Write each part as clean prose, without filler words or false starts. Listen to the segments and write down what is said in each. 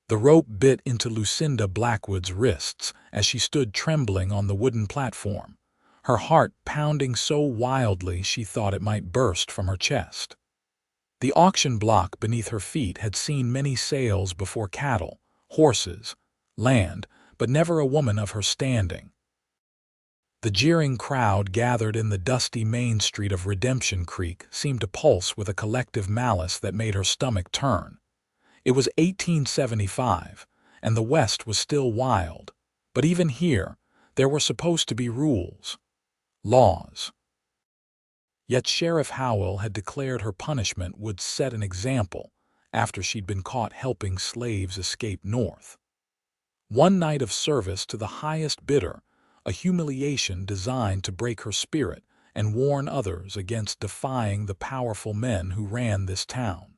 The rope bit into Lucinda Blackwood's wrists as she stood trembling on the wooden platform, her heart pounding so wildly she thought it might burst from her chest. The auction block beneath her feet had seen many sales before: cattle, horses, land, but never a woman of her standing. The jeering crowd gathered in the dusty main street of Redemption Creek seemed to pulse with a collective malice that made her stomach turn. It was 1875, and the West was still wild, but even here there were supposed to be rules, laws. Yet Sheriff Howell had declared her punishment would set an example after she'd been caught helping slaves escape north. One night of service to the highest bidder, a humiliation designed to break her spirit and warn others against defying the powerful men who ran this town.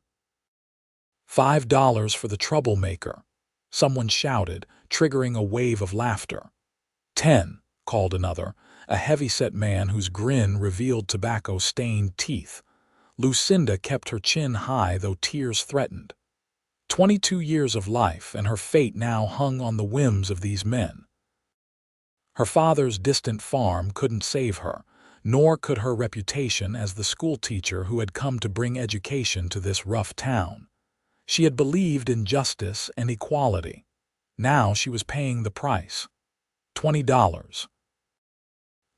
$5 for the troublemaker, someone shouted, triggering a wave of laughter. 10, called another, a heavy-set man whose grin revealed tobacco-stained teeth. Lucinda kept her chin high, though tears threatened. 22 years of life, and her fate now hung on the whims of these men. Her father's distant farm couldn't save her, nor could her reputation as the schoolteacher who had come to bring education to this rough town. She had believed in justice and equality. Now she was paying the price. $20.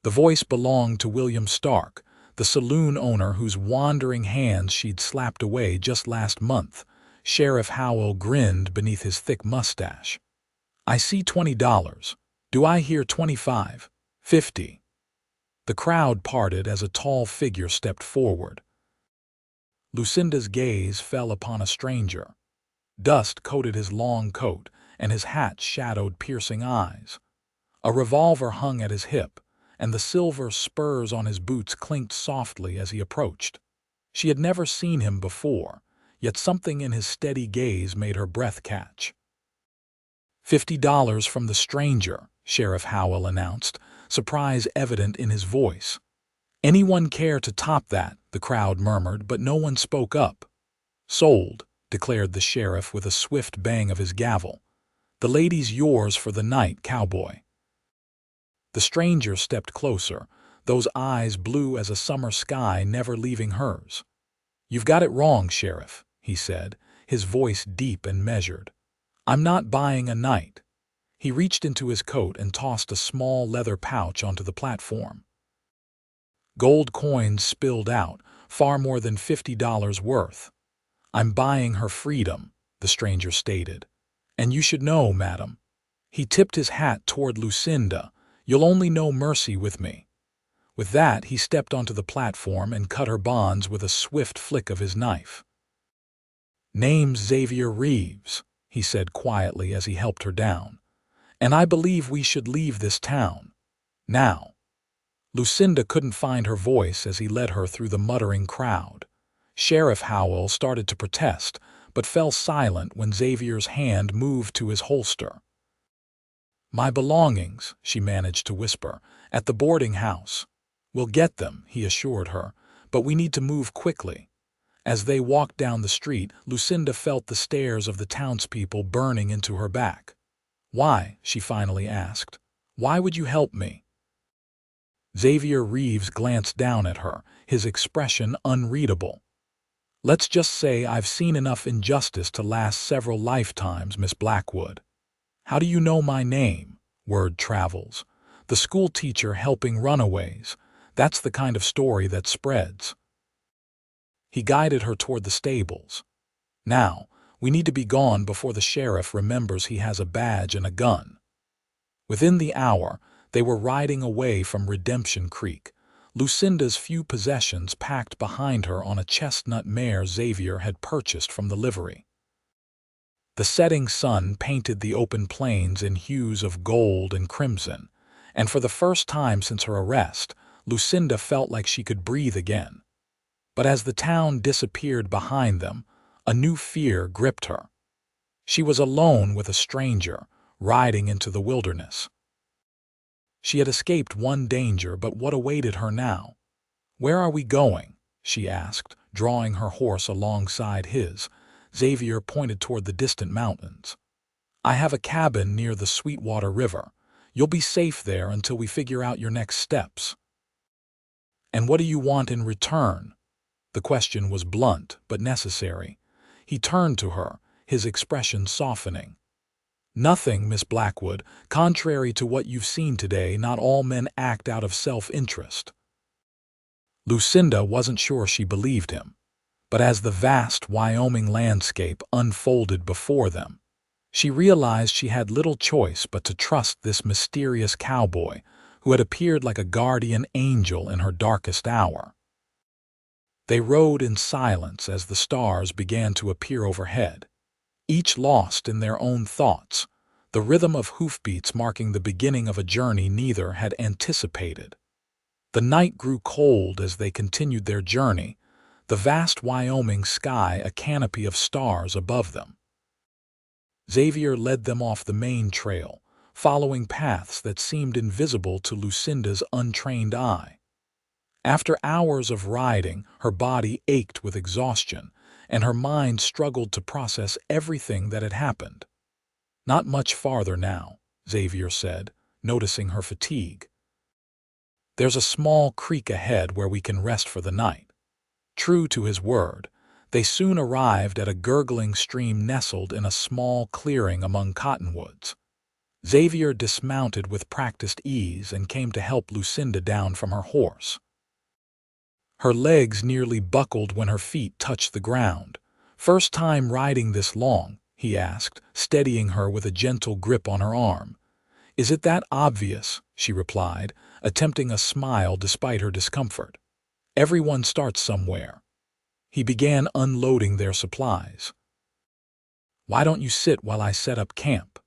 The voice belonged to William Stark, the saloon owner whose wandering hands she'd slapped away just last month. Sheriff Howell grinned beneath his thick mustache. "I see $20. Do I hear 25? 50? The crowd parted as a tall figure stepped forward. Lucinda's gaze fell upon a stranger. Dust coated his long coat, and his hat shadowed piercing eyes. A revolver hung at his hip, and the silver spurs on his boots clinked softly as he approached. She had never seen him before, yet something in his steady gaze made her breath catch. $50 from the stranger, Sheriff Howell announced, surprise evident in his voice. "Anyone care to top that?" the crowd murmured, but no one spoke up. "Sold," declared the sheriff with a swift bang of his gavel. "The lady's yours for the night, Cowboy." The stranger stepped closer, those eyes blue as a summer sky never leaving hers. "You've got it wrong, Sheriff," he said, his voice deep and measured. "I'm not buying a night." He reached into his coat and tossed a small leather pouch onto the platform. Gold coins spilled out, far more than $50 worth. "I'm buying her freedom," the stranger stated. "And you should know, madam." He tipped his hat toward Lucinda. "You'll only know mercy with me." With that, he stepped onto the platform and cut her bonds with a swift flick of his knife. "Name's Xavier Reeves," he said quietly as he helped her down. "And I believe we should leave this town. Now." Lucinda couldn't find her voice as he led her through the muttering crowd. Sheriff Howell started to protest, but fell silent when Xavier's hand moved to his holster. "My belongings," she managed to whisper, "at the boarding house." "We'll get them," he assured her, "but we need to move quickly." As they walked down the street, Lucinda felt the stares of the townspeople burning into her back. "Why?" she finally asked. "Why would you help me?" Xavier Reeves glanced down at her, his expression unreadable. "Let's just say I've seen enough injustice to last several lifetimes, Miss Blackwood." "How do you know my name?" Word travels. "The school teacher helping runaways. That's the kind of story that spreads." He guided her toward the stables. "Now, we need to be gone before the sheriff remembers he has a badge and a gun." Within the hour, they were riding away from Redemption Creek, Lucinda's few possessions packed behind her on a chestnut mare Xavier had purchased from the livery. The setting sun painted the open plains in hues of gold and crimson, and for the first time since her arrest, Lucinda felt like she could breathe again. But as the town disappeared behind them, a new fear gripped her. She was alone with a stranger, riding into the wilderness. She had escaped one danger, but what awaited her now? "Where are we going?" she asked, drawing her horse alongside his. Xavier pointed toward the distant mountains. I have a cabin near the Sweetwater River. You'll be safe there until we figure out your next steps." "And what do you want in return?" The question was blunt but necessary. He turned to her, his expression softening. "Nothing, Miss Blackwood. Contrary to what you've seen today, not all men act out of self-interest." Lucinda wasn't sure she believed him, but as the vast Wyoming landscape unfolded before them, she realized she had little choice but to trust this mysterious cowboy who had appeared like a guardian angel in her darkest hour. They rode in silence as the stars began to appear overhead, each lost in their own thoughts, the rhythm of hoofbeats marking the beginning of a journey neither had anticipated. The night grew cold as they continued their journey, the vast Wyoming sky a canopy of stars above them. Xavier led them off the main trail, following paths that seemed invisible to Lucinda's untrained eye. After hours of riding, her body ached with exhaustion, and her mind struggled to process everything that had happened. "Not much farther now," Xavier said, noticing her fatigue. "There's a small creek ahead where we can rest for the night." True to his word, they soon arrived at a gurgling stream nestled in a small clearing among cottonwoods. Xavier dismounted with practiced ease and came to help Lucinda down from her horse. Her legs nearly buckled when her feet touched the ground. "First time riding this long?" he asked, steadying her with a gentle grip on her arm. "Is it that obvious?" she replied, attempting a smile despite her discomfort. "Everyone starts somewhere." He began unloading their supplies. "Why don't you sit while I set up camp?"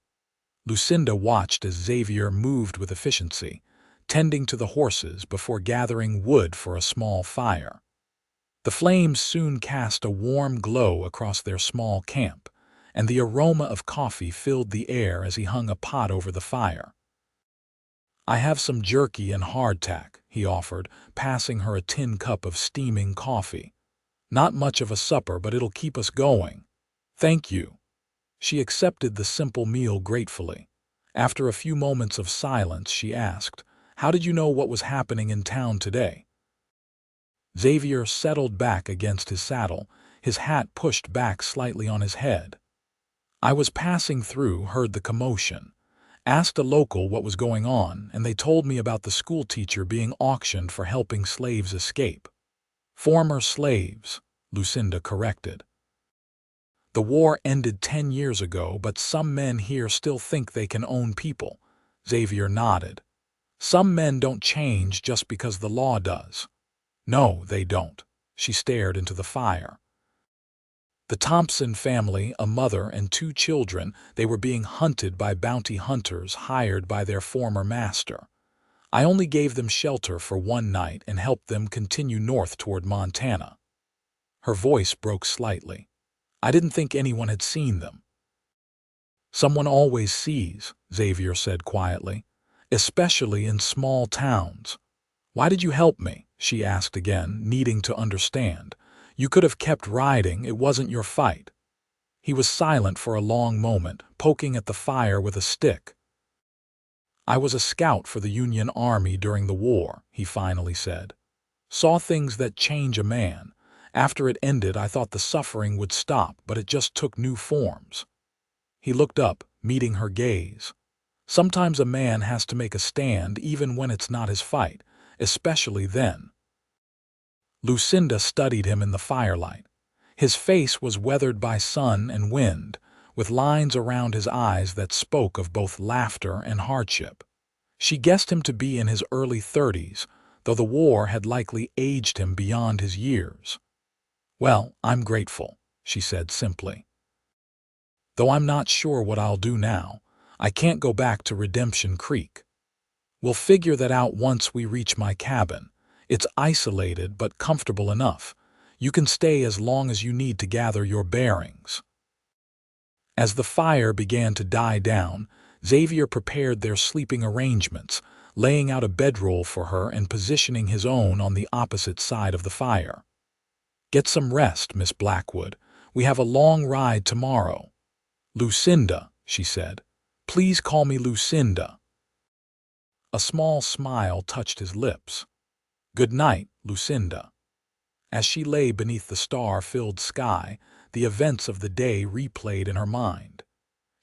Lucinda watched as Xavier moved with efficiency, tending to the horses before gathering wood for a small fire. The flames soon cast a warm glow across their small camp, and the aroma of coffee filled the air as he hung a pot over the fire. "I have some jerky and hardtack," he offered, passing her a tin cup of steaming coffee. "Not much of a supper, but it'll keep us going." "Thank you." She accepted the simple meal gratefully. After a few moments of silence, she asked, "How did you know what was happening in town today?" Xavier settled back against his saddle, his hat pushed back slightly on his head. "I was passing through, heard the commotion. Asked a local what was going on, and they told me about the schoolteacher being auctioned for helping slaves escape." "Former slaves," Lucinda corrected. "The war ended 10 years ago, but some men here still think they can own people." Xavier nodded. "Some men don't change just because the law does." "No, they don't." She stared into the fire. "The Thompson family, a mother and 2 children, they were being hunted by bounty hunters hired by their former master. I only gave them shelter for one night and helped them continue north toward Montana." Her voice broke slightly. "I didn't think anyone had seen them." "Someone always sees," Xavier said quietly, "especially in small towns." "Why did you help me?" she asked again, needing to understand. "You could have kept riding, it wasn't your fight." He was silent for a long moment, poking at the fire with a stick. "I was a scout for the Union Army during the war," he finally said. "Saw things that change a man. After it ended, I thought the suffering would stop, but it just took new forms." He looked up, meeting her gaze. "Sometimes a man has to make a stand even when it's not his fight, especially then." Lucinda studied him in the firelight. His face was weathered by sun and wind, with lines around his eyes that spoke of both laughter and hardship. She guessed him to be in his early 30s, though the war had likely aged him beyond his years. "Well, I'm grateful," she said simply. "Though I'm not sure what I'll do now. I can't go back to Redemption Creek. We'll figure that out once we reach my cabin. It's isolated but comfortable enough. You can stay as long as you need to gather your bearings." As the fire began to die down, Xavier prepared their sleeping arrangements, laying out a bedroll for her and positioning his own on the opposite side of the fire. "Get some rest, Miss Blackwood. We have a long ride tomorrow." "Lucinda," she said. "Please call me Lucinda." A small smile touched his lips. "Good night, Lucinda." As she lay beneath the star-filled sky, the events of the day replayed in her mind.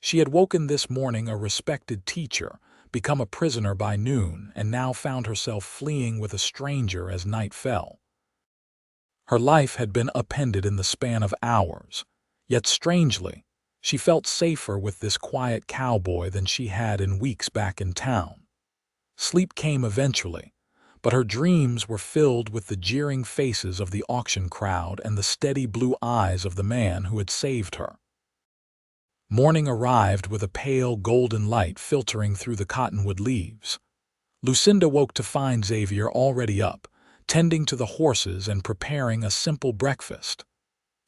She had woken this morning a respected teacher, become a prisoner by noon, and now found herself fleeing with a stranger as night fell. Her life had been upended in the span of hours, yet strangely, she felt safer with this quiet cowboy than she had in weeks back in town. Sleep came eventually, but her dreams were filled with the jeering faces of the auction crowd and the steady blue eyes of the man who had saved her. Morning arrived with a pale golden light filtering through the cottonwood leaves. Lucinda woke to find Xavier already up, tending to the horses and preparing a simple breakfast.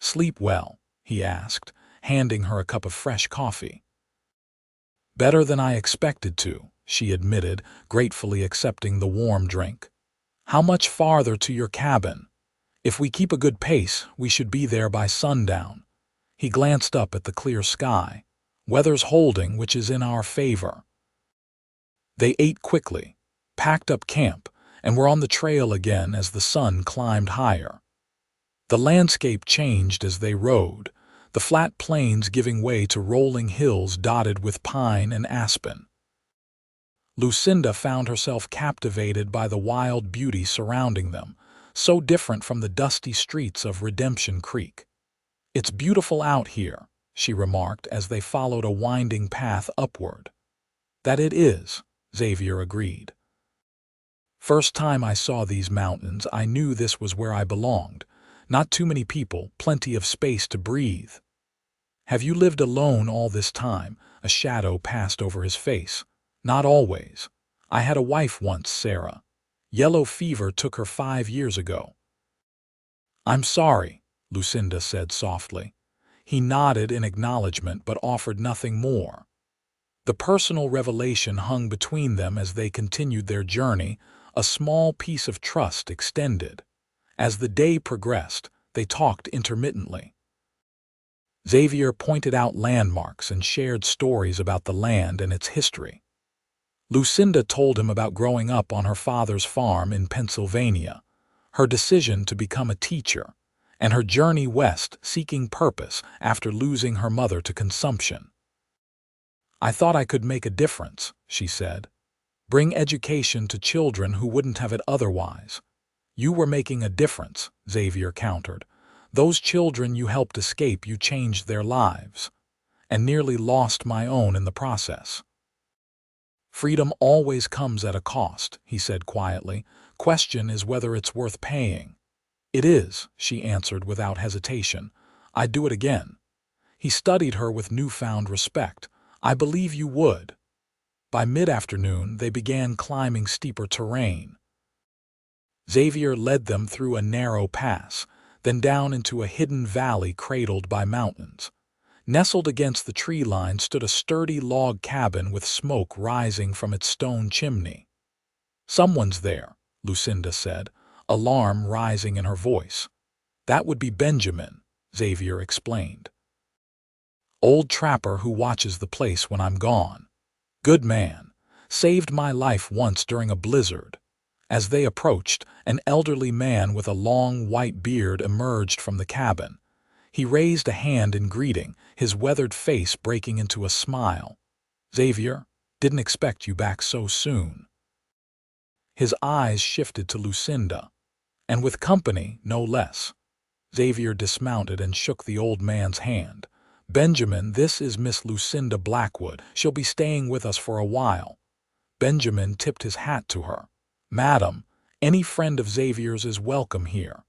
"Sleep well?" he asked, handing her a cup of fresh coffee. "Better than I expected to," she admitted, gratefully accepting the warm drink. "How much farther to your cabin? If we keep a good pace, we should be there by sundown." He glanced up at the clear sky. "Weather's holding, which is in our favor." They ate quickly, packed up camp, and were on the trail again as the sun climbed higher. The landscape changed as they rode, the flat plains giving way to rolling hills dotted with pine and aspen. Lucinda found herself captivated by the wild beauty surrounding them, so different from the dusty streets of Redemption Creek. "It's beautiful out here," she remarked as they followed a winding path upward. "That it is," Xavier agreed. "First time I saw these mountains, I knew this was where I belonged. Not too many people, plenty of space to breathe." "Have you lived alone all this time?" A shadow passed over his face. "Not always. I had a wife once, Sarah. Yellow fever took her 5 years ago." "I'm sorry," Lucinda said softly. He nodded in acknowledgement but offered nothing more. The personal revelation hung between them as they continued their journey, a small piece of trust extended. As the day progressed, they talked intermittently. Xavier pointed out landmarks and shared stories about the land and its history. Lucinda told him about growing up on her father's farm in Pennsylvania, her decision to become a teacher, and her journey west seeking purpose after losing her mother to consumption. "I thought I could make a difference," she said. "Bring education to children who wouldn't have it otherwise." "You were making a difference," Xavier countered. "Those children you helped escape, you changed their lives, and nearly lost my own in the process." "Freedom always comes at a cost," he said quietly. "Question is whether it's worth paying." "It is," she answered without hesitation. "I'd do it again." He studied her with newfound respect. "I believe you would." By mid-afternoon, they began climbing steeper terrain. Xavier led them through a narrow pass, then down into a hidden valley cradled by mountains. Nestled against the tree line stood a sturdy log cabin with smoke rising from its stone chimney. "Someone's there," Lucinda said, alarm rising in her voice. "That would be Benjamin," Xavier explained. "Old trapper who watches the place when I'm gone. Good man. Saved my life once during a blizzard." As they approached, an elderly man with a long white beard emerged from the cabin. He raised a hand in greeting, his weathered face breaking into a smile. "Xavier, didn't expect you back so soon." His eyes shifted to Lucinda. "And with company, no less." Xavier dismounted and shook the old man's hand. "Benjamin, this is Miss Lucinda Blackwood. She'll be staying with us for a while." Benjamin tipped his hat to her. "Madam, any friend of Xavier's is welcome here."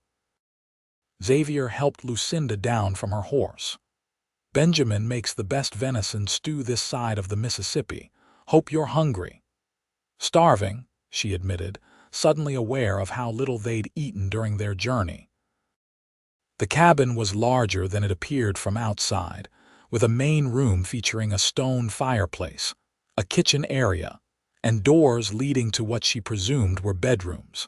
Xavier helped Lucinda down from her horse. "Benjamin makes the best venison stew this side of the Mississippi. Hope you're hungry." "Starving," she admitted, suddenly aware of how little they'd eaten during their journey. The cabin was larger than it appeared from outside, with a main room featuring a stone fireplace, a kitchen area, and doors leading to what she presumed were bedrooms.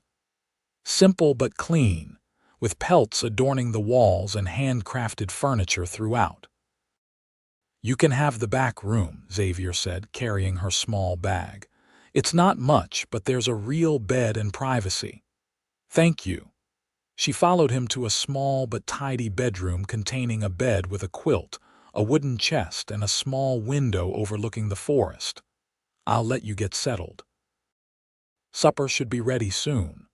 Simple but clean, with pelts adorning the walls and handcrafted furniture throughout. "You can have the back room," Xavier said, carrying her small bag. "It's not much, but there's a real bed and privacy." "Thank you." She followed him to a small but tidy bedroom containing a bed with a quilt, a wooden chest, and a small window overlooking the forest. "I'll let you get settled. Supper should be ready soon."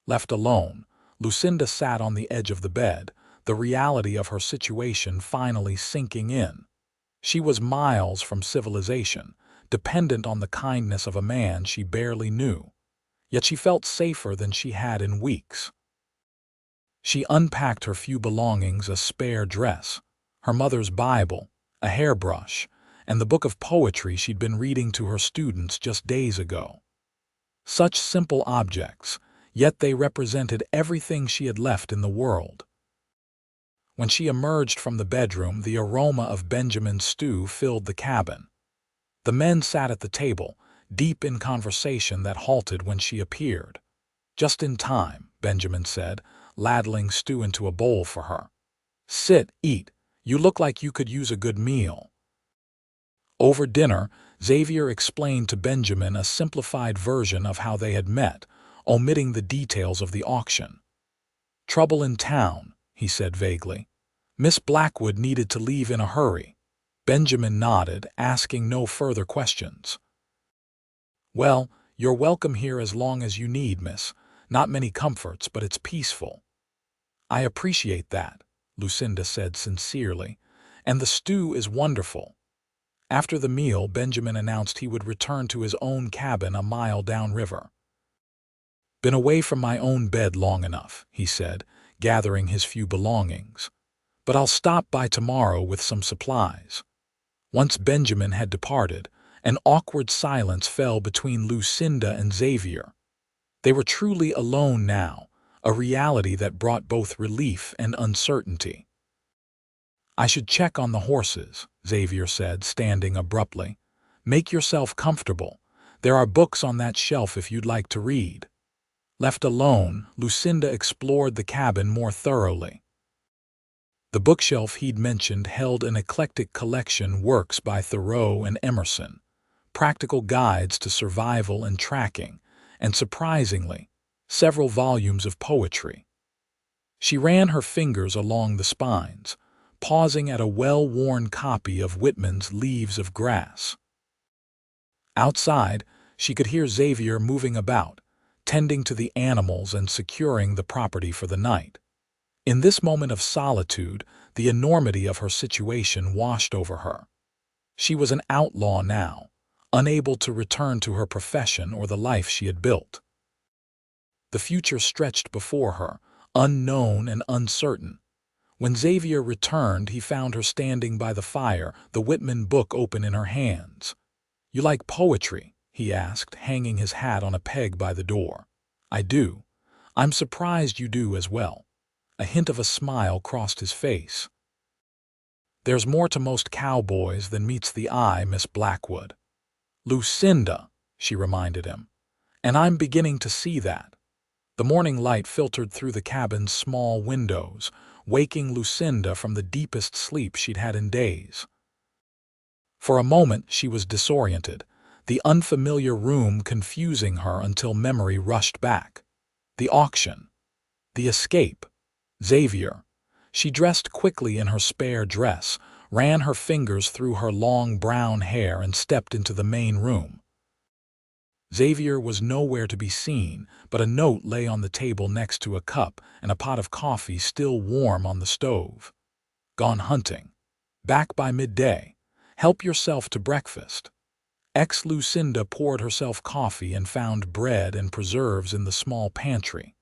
Left alone, Lucinda sat on the edge of the bed, the reality of her situation finally sinking in. She was miles from civilization, dependent on the kindness of a man she barely knew. Yet she felt safer than she had in weeks. She unpacked her few belongings: a spare dress, her mother's Bible, a hairbrush, and the book of poetry she'd been reading to her students just days ago. Such simple objects, yet they represented everything she had left in the world. When she emerged from the bedroom, the aroma of Benjamin's stew filled the cabin. The men sat at the table, deep in conversation that halted when she appeared. "Just in time," Benjamin said, ladling stew into a bowl for her. "Sit, eat. You look like you could use a good meal." Over dinner, Xavier explained to Benjamin a simplified version of how they had met, omitting the details of the auction. "Trouble in town," he said vaguely. "Miss Blackwood needed to leave in a hurry." Benjamin nodded, asking no further questions. "Well, you're welcome here as long as you need, miss. Not many comforts, but it's peaceful." "I appreciate that," Lucinda said sincerely. "And the stew is wonderful." After the meal, Benjamin announced he would return to his own cabin a mile downriver. "Been away from my own bed long enough," he said, gathering his few belongings. "But I'll stop by tomorrow with some supplies." Once Benjamin had departed, an awkward silence fell between Lucinda and Xavier. They were truly alone now, a reality that brought both relief and uncertainty. "I should check on the horses," Xavier said, standing abruptly. "Make yourself comfortable. There are books on that shelf if you'd like to read." Left alone, Lucinda explored the cabin more thoroughly. The bookshelf he'd mentioned held an eclectic collection: works by Thoreau and Emerson, practical guides to survival and tracking, and surprisingly, several volumes of poetry. She ran her fingers along the spines, pausing at a well-worn copy of Whitman's Leaves of Grass. Outside, she could hear Xavier moving about, tending to the animals and securing the property for the night. In this moment of solitude, the enormity of her situation washed over her. She was an outlaw now, unable to return to her profession or the life she had built. The future stretched before her, unknown and uncertain. When Xavier returned, he found her standing by the fire, the Whitman book open in her hands. "You like poetry?" he asked, hanging his hat on a peg by the door. "I do. I'm surprised you do as well." A hint of a smile crossed his face. "There's more to most cowboys than meets the eye, Miss Blackwood." "Lucinda," she reminded him. "And I'm beginning to see that." The morning light filtered through the cabin's small windows, waking Lucinda from the deepest sleep she'd had in days. For a moment she was disoriented, the unfamiliar room confusing her until memory rushed back. The auction. The escape. Xavier. She dressed quickly in her spare dress, ran her fingers through her long brown hair, and stepped into the main room. Xavier was nowhere to be seen, but a note lay on the table next to a cup and a pot of coffee still warm on the stove. "Gone hunting. Back by midday. Help yourself to breakfast." Lucinda poured herself coffee and found bread and preserves in the small pantry.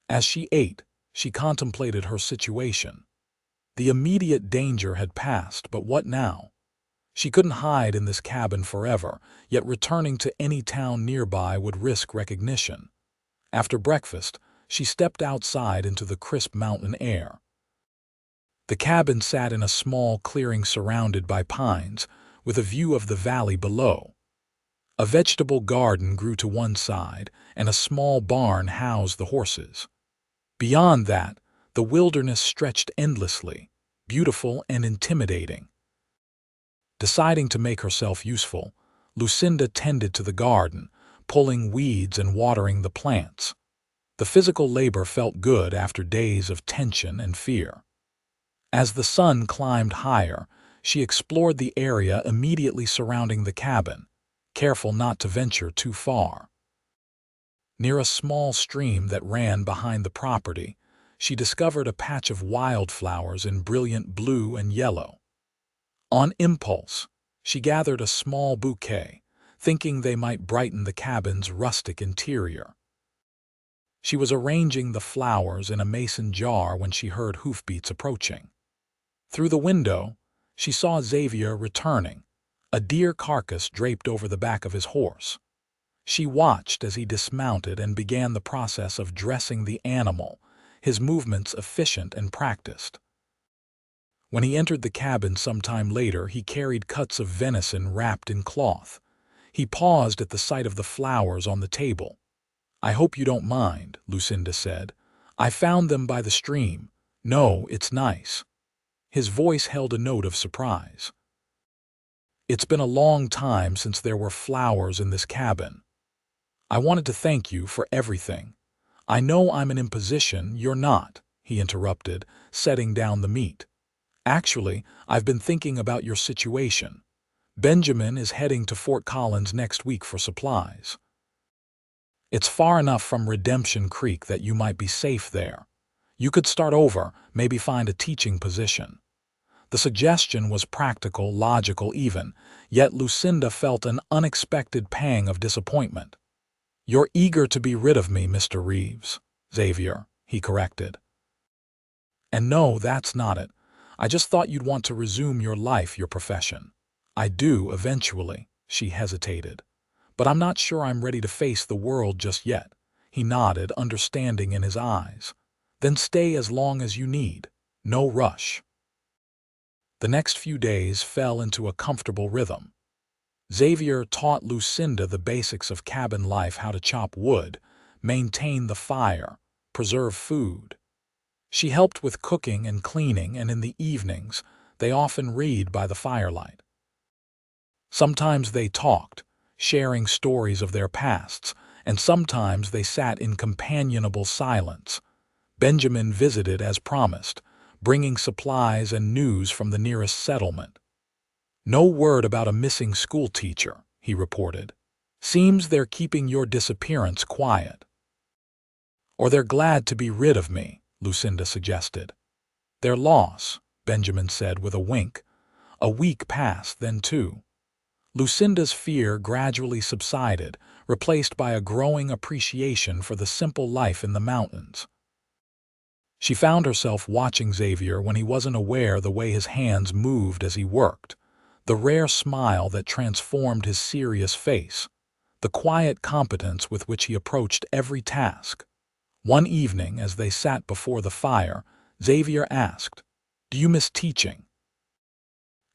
As she ate, she contemplated her situation. The immediate danger had passed, but what now? She couldn't hide in this cabin forever, yet returning to any town nearby would risk recognition. After breakfast, she stepped outside into the crisp mountain air. The cabin sat in a small clearing surrounded by pines, with a view of the valley below. A vegetable garden grew to one side, and a small barn housed the horses. Beyond that, the wilderness stretched endlessly, beautiful and intimidating. Deciding to make herself useful, Lucinda tended to the garden, pulling weeds and watering the plants. The physical labor felt good after days of tension and fear. As the sun climbed higher, she explored the area immediately surrounding the cabin, careful not to venture too far. Near a small stream that ran behind the property, she discovered a patch of wildflowers in brilliant blue and yellow. On impulse, she gathered a small bouquet, thinking they might brighten the cabin's rustic interior. She was arranging the flowers in a mason jar when she heard hoofbeats approaching. Through the window, she saw Xavier returning, a deer carcass draped over the back of his horse. She watched as he dismounted and began the process of dressing the animal, his movements efficient and practiced. When he entered the cabin some time later, he carried cuts of venison wrapped in cloth. He paused at the sight of the flowers on the table. "I hope you don't mind," Lucinda said. "I found them by the stream. No, it's nice." His voice held a note of surprise. "It's been a long time since there were flowers in this cabin. I wanted to thank you for everything. I know I'm an imposition, you're not," he interrupted, setting down the meat. "Actually, I've been thinking about your situation. Benjamin is heading to Fort Collins next week for supplies. It's far enough from Redemption Creek that you might be safe there. You could start over, maybe find a teaching position." The suggestion was practical, logical even, yet Lucinda felt an unexpected pang of disappointment. "You're eager to be rid of me, Mr. Reeves." "Xavier," he corrected. "And no, that's not it. I just thought you'd want to resume your life, your profession." "I do, eventually," she hesitated. "But I'm not sure I'm ready to face the world just yet." He nodded, understanding in his eyes. "Then stay as long as you need. No rush." The next few days fell into a comfortable rhythm. Xavier taught Lucinda the basics of cabin life: how to chop wood, maintain the fire, preserve food. She helped with cooking and cleaning, and in the evenings, they often read by the firelight. Sometimes they talked, sharing stories of their pasts, and sometimes they sat in companionable silence. Benjamin visited as promised, bringing supplies and news from the nearest settlement. "No word about a missing schoolteacher," he reported. "Seems they're keeping your disappearance quiet." "Or they're glad to be rid of me," Lucinda suggested. "Their loss," Benjamin said with a wink. A week passed, then two. Lucinda's fear gradually subsided, replaced by a growing appreciation for the simple life in the mountains. She found herself watching Xavier when he wasn't aware, the way his hands moved as he worked, the rare smile that transformed his serious face, the quiet competence with which he approached every task. One evening, as they sat before the fire, Xavier asked, "Do you miss teaching?"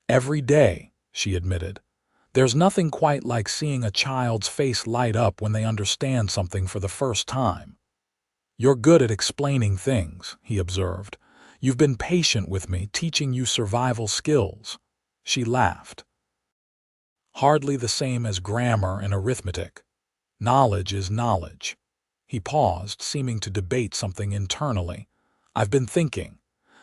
"Every day," she admitted. "There's nothing quite like seeing a child's face light up when they understand something for the first time." "You're good at explaining things," he observed. "You've been patient with me, teaching you survival skills." She laughed. "Hardly the same as grammar and arithmetic. Knowledge is knowledge." He paused, seeming to debate something internally. "I've been thinking.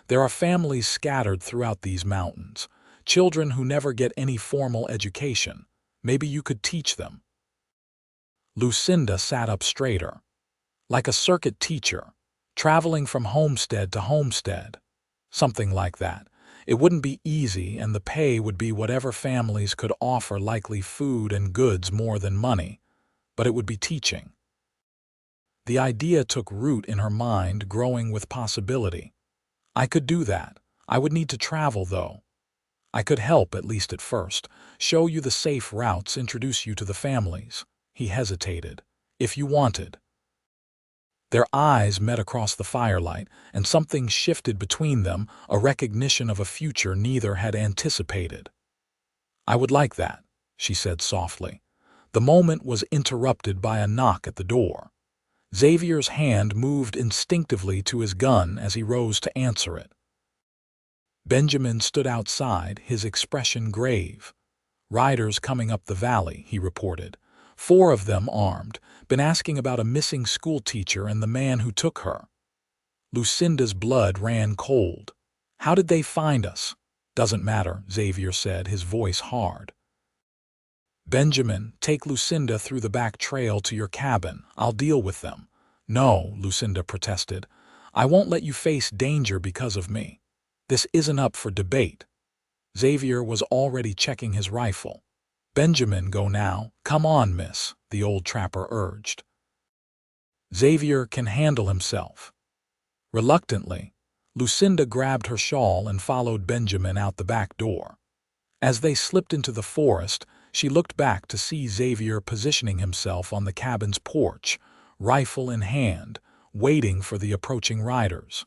There are families scattered throughout these mountains, children who never get any formal education. Maybe you could teach them." Lucinda sat up straighter. "Like a circuit teacher, traveling from homestead to homestead." "Something like that. It wouldn't be easy, and the pay would be whatever families could offer, likely food and goods more than money. But it would be teaching." The idea took root in her mind, growing with possibility. "I could do that. I would need to travel, though. I could help, at least at first, show you the safe routes, introduce you to the families." He hesitated. "If you wanted." Their eyes met across the firelight, and something shifted between them, a recognition of a future neither had anticipated. "I would like that," she said softly. The moment was interrupted by a knock at the door. Xavier's hand moved instinctively to his gun as he rose to answer it. Benjamin stood outside, his expression grave. "Riders coming up the valley," he reported. "4 of them armed, been asking about a missing schoolteacher and the man who took her." Lucinda's blood ran cold. "How did they find us?" "Doesn't matter," Xavier said, his voice hard. "Benjamin, take Lucinda through the back trail to your cabin. I'll deal with them." "No," Lucinda protested. "I won't let you face danger because of me. This isn't up for debate." Xavier was already checking his rifle. "Benjamin, go now." "Come on, miss," the old trapper urged. "Xavier can handle himself." Reluctantly, Lucinda grabbed her shawl and followed Benjamin out the back door. As they slipped into the forest, she looked back to see Xavier positioning himself on the cabin's porch, rifle in hand, waiting for the approaching riders.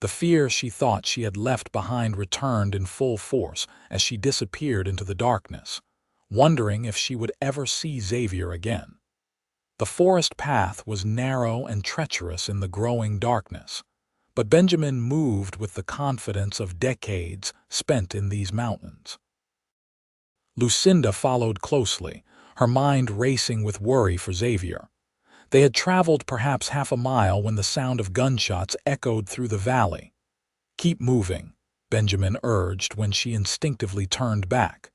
The fear she thought she had left behind returned in full force as she disappeared into the darkness, wondering if she would ever see Xavier again. The forest path was narrow and treacherous in the growing darkness, but Benjamin moved with the confidence of decades spent in these mountains. Lucinda followed closely, her mind racing with worry for Xavier. They had traveled perhaps half a mile when the sound of gunshots echoed through the valley. "Keep moving," Benjamin urged when she instinctively turned back.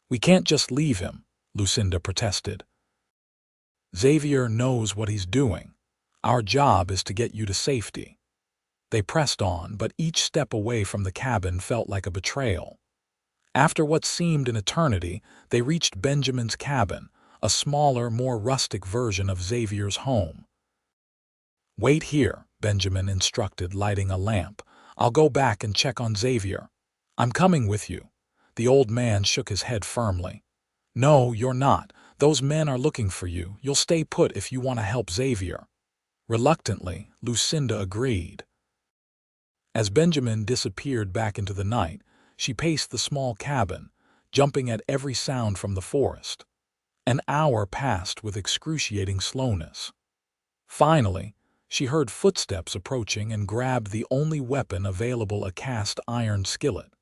"We can't just leave him," Lucinda protested. "Xavier knows what he's doing. Our job is to get you to safety." They pressed on, but each step away from the cabin felt like a betrayal. After what seemed an eternity, they reached Benjamin's cabin, a smaller, more rustic version of Xavier's home. "Wait here," Benjamin instructed, lighting a lamp. "I'll go back and check on Xavier." "I'm coming with you." The old man shook his head firmly. "No, you're not. Those men are looking for you. You'll stay put if you want to help Xavier." Reluctantly, Lucinda agreed. As Benjamin disappeared back into the night, she paced the small cabin, jumping at every sound from the forest. An hour passed with excruciating slowness. Finally, she heard footsteps approaching and grabbed the only weapon available, a cast iron skillet.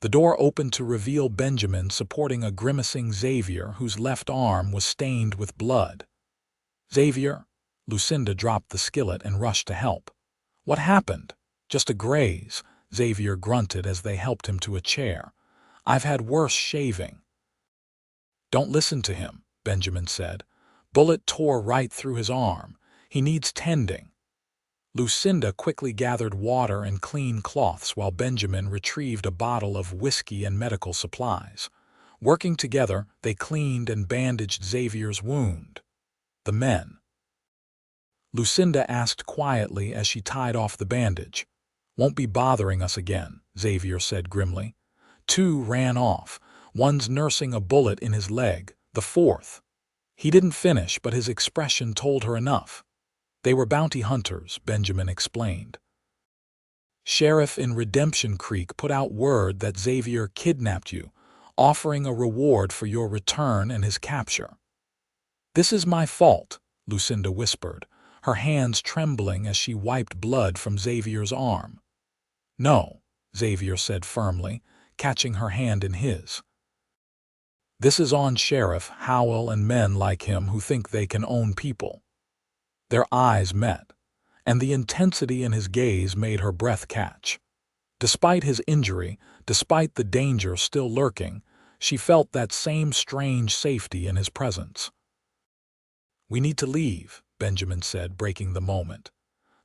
The door opened to reveal Benjamin supporting a grimacing Xavier whose left arm was stained with blood. "Xavier?" Lucinda dropped the skillet and rushed to help. "What happened?" "Just a graze," Xavier grunted as they helped him to a chair. "I've had worse shaving." "Don't listen to him," Benjamin said. "Bullet tore right through his arm. He needs tending." Lucinda quickly gathered water and clean cloths while Benjamin retrieved a bottle of whiskey and medical supplies. Working together, they cleaned and bandaged Xavier's wound. "The men?" Lucinda asked quietly as she tied off the bandage. "Won't be bothering us again," Xavier said grimly. 2 ran off. One's nursing a bullet in his leg, the 4th. He didn't finish, but his expression told her enough. "They were bounty hunters," Benjamin explained. "Sheriff in Redemption Creek put out word that Xavier kidnapped you, offering a reward for your return and his capture." "This is my fault," Lucinda whispered, her hands trembling as she wiped blood from Xavier's arm. "No," Xavier said firmly, catching her hand in his. "This is on Sheriff Howell and men like him who think they can own people." Their eyes met, and the intensity in his gaze made her breath catch. Despite his injury, despite the danger still lurking, she felt that same strange safety in his presence. "We need to leave," Benjamin said, breaking the moment.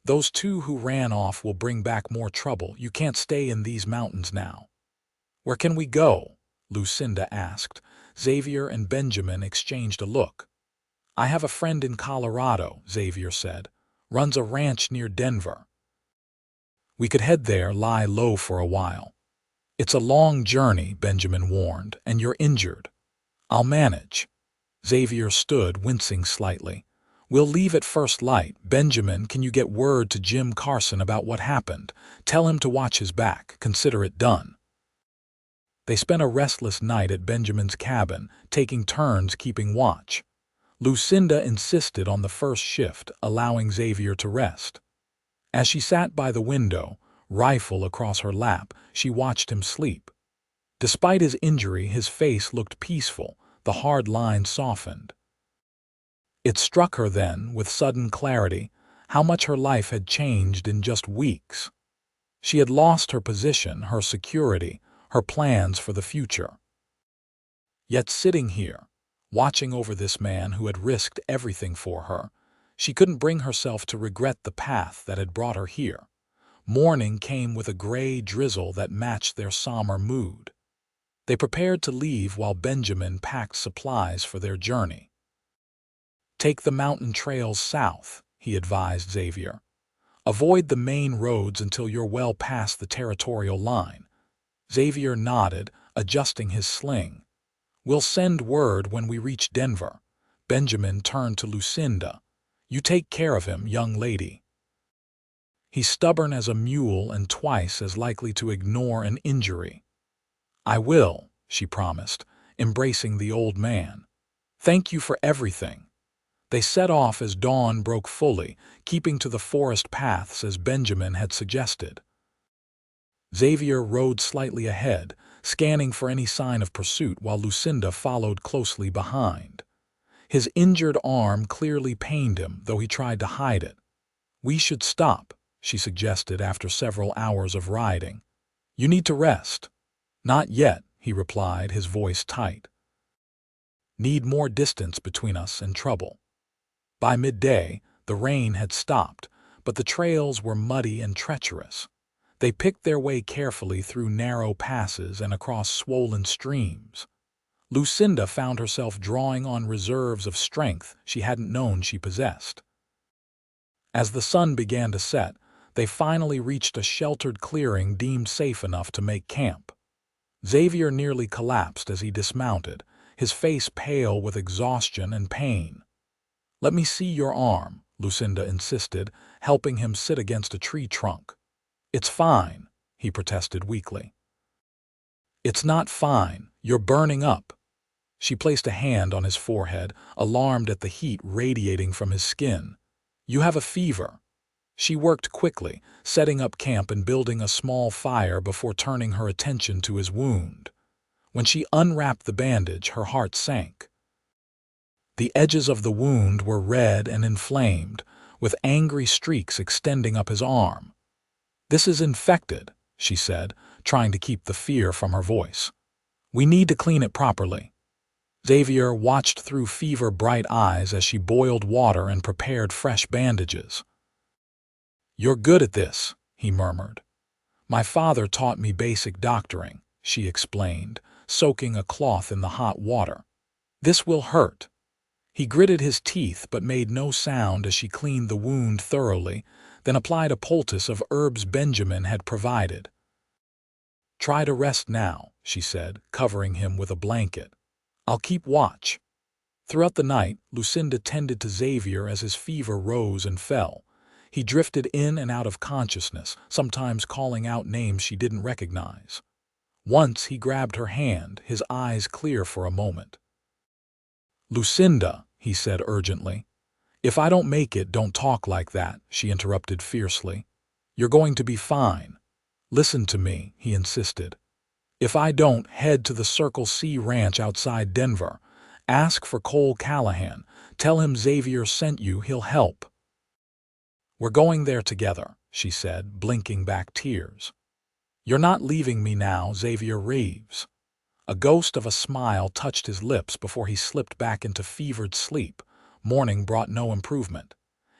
"Those 2 who ran off will bring back more trouble. You can't stay in these mountains now." "Where can we go?" Lucinda asked. Xavier and Benjamin exchanged a look. "I have a friend in Colorado," Xavier said. "Runs a ranch near Denver. We could head there, lie low for a while." "It's a long journey," Benjamin warned, "and you're injured." "I'll manage." Xavier stood, wincing slightly. "We'll leave at first light. Benjamin, can you get word to Jim Carson about what happened? Tell him to watch his back. Consider it done." They spent a restless night at Benjamin's cabin, taking turns keeping watch. Lucinda insisted on the first shift, allowing Xavier to rest. As she sat by the window, rifle across her lap, she watched him sleep. Despite his injury, his face looked peaceful, the hard lines softened. It struck her then, with sudden clarity, how much her life had changed in just weeks. She had lost her position, her security, her plans for the future. Yet sitting here, watching over this man who had risked everything for her, she couldn't bring herself to regret the path that had brought her here. Morning came with a gray drizzle that matched their somber mood. They prepared to leave while Benjamin packed supplies for their journey. "Take the mountain trails south," he advised Xavier. "Avoid the main roads until you're well past the territorial line." Xavier nodded, adjusting his sling. "We'll send word when we reach Denver." Benjamin turned to Lucinda. "You take care of him, young lady. He's stubborn as a mule and twice as likely to ignore an injury." "I will," she promised, embracing the old man. "Thank you for everything." They set off as dawn broke fully, keeping to the forest paths as Benjamin had suggested. Xavier rode slightly ahead, scanning for any sign of pursuit while Lucinda followed closely behind. His injured arm clearly pained him, though he tried to hide it. "We should stop," she suggested after several hours of riding. "You need to rest." "Not yet," he replied, his voice tight. "Need more distance between us and trouble." By midday, the rain had stopped, but the trails were muddy and treacherous. They picked their way carefully through narrow passes and across swollen streams. Lucinda found herself drawing on reserves of strength she hadn't known she possessed. As the sun began to set, they finally reached a sheltered clearing deemed safe enough to make camp. Xavier nearly collapsed as he dismounted, his face pale with exhaustion and pain. "Let me see your arm," Lucinda insisted, helping him sit against a tree trunk. "It's fine," he protested weakly. "It's not fine. You're burning up." She placed a hand on his forehead, alarmed at the heat radiating from his skin. "You have a fever." She worked quickly, setting up camp and building a small fire before turning her attention to his wound. When she unwrapped the bandage, her heart sank. The edges of the wound were red and inflamed, with angry streaks extending up his arm. "This is infected," she said, trying to keep the fear from her voice. "We need to clean it properly." Xavier watched through fever-bright eyes as she boiled water and prepared fresh bandages. "You're good at this," he murmured. "My father taught me basic doctoring," she explained, soaking a cloth in the hot water. "This will hurt." He gritted his teeth but made no sound as she cleaned the wound thoroughly, then applied a poultice of herbs Benjamin had provided. "Try to rest now," she said, covering him with a blanket. "I'll keep watch." Throughout the night, Lucinda tended to Xavier as his fever rose and fell. He drifted in and out of consciousness, sometimes calling out names she didn't recognize. Once he grabbed her hand, his eyes clear for a moment. "Lucinda," he said urgently. "If I don't make it, don't talk like that," she interrupted fiercely. "You're going to be fine." "Listen to me," he insisted. "If I don't, head to the Circle C ranch outside Denver. Ask for Cole Callahan. Tell him Xavier sent you, he'll help." "We're going there together," she said, blinking back tears. "You're not leaving me now, Xavier Reeves." A ghost of a smile touched his lips before he slipped back into fevered sleep. Morning brought no improvement.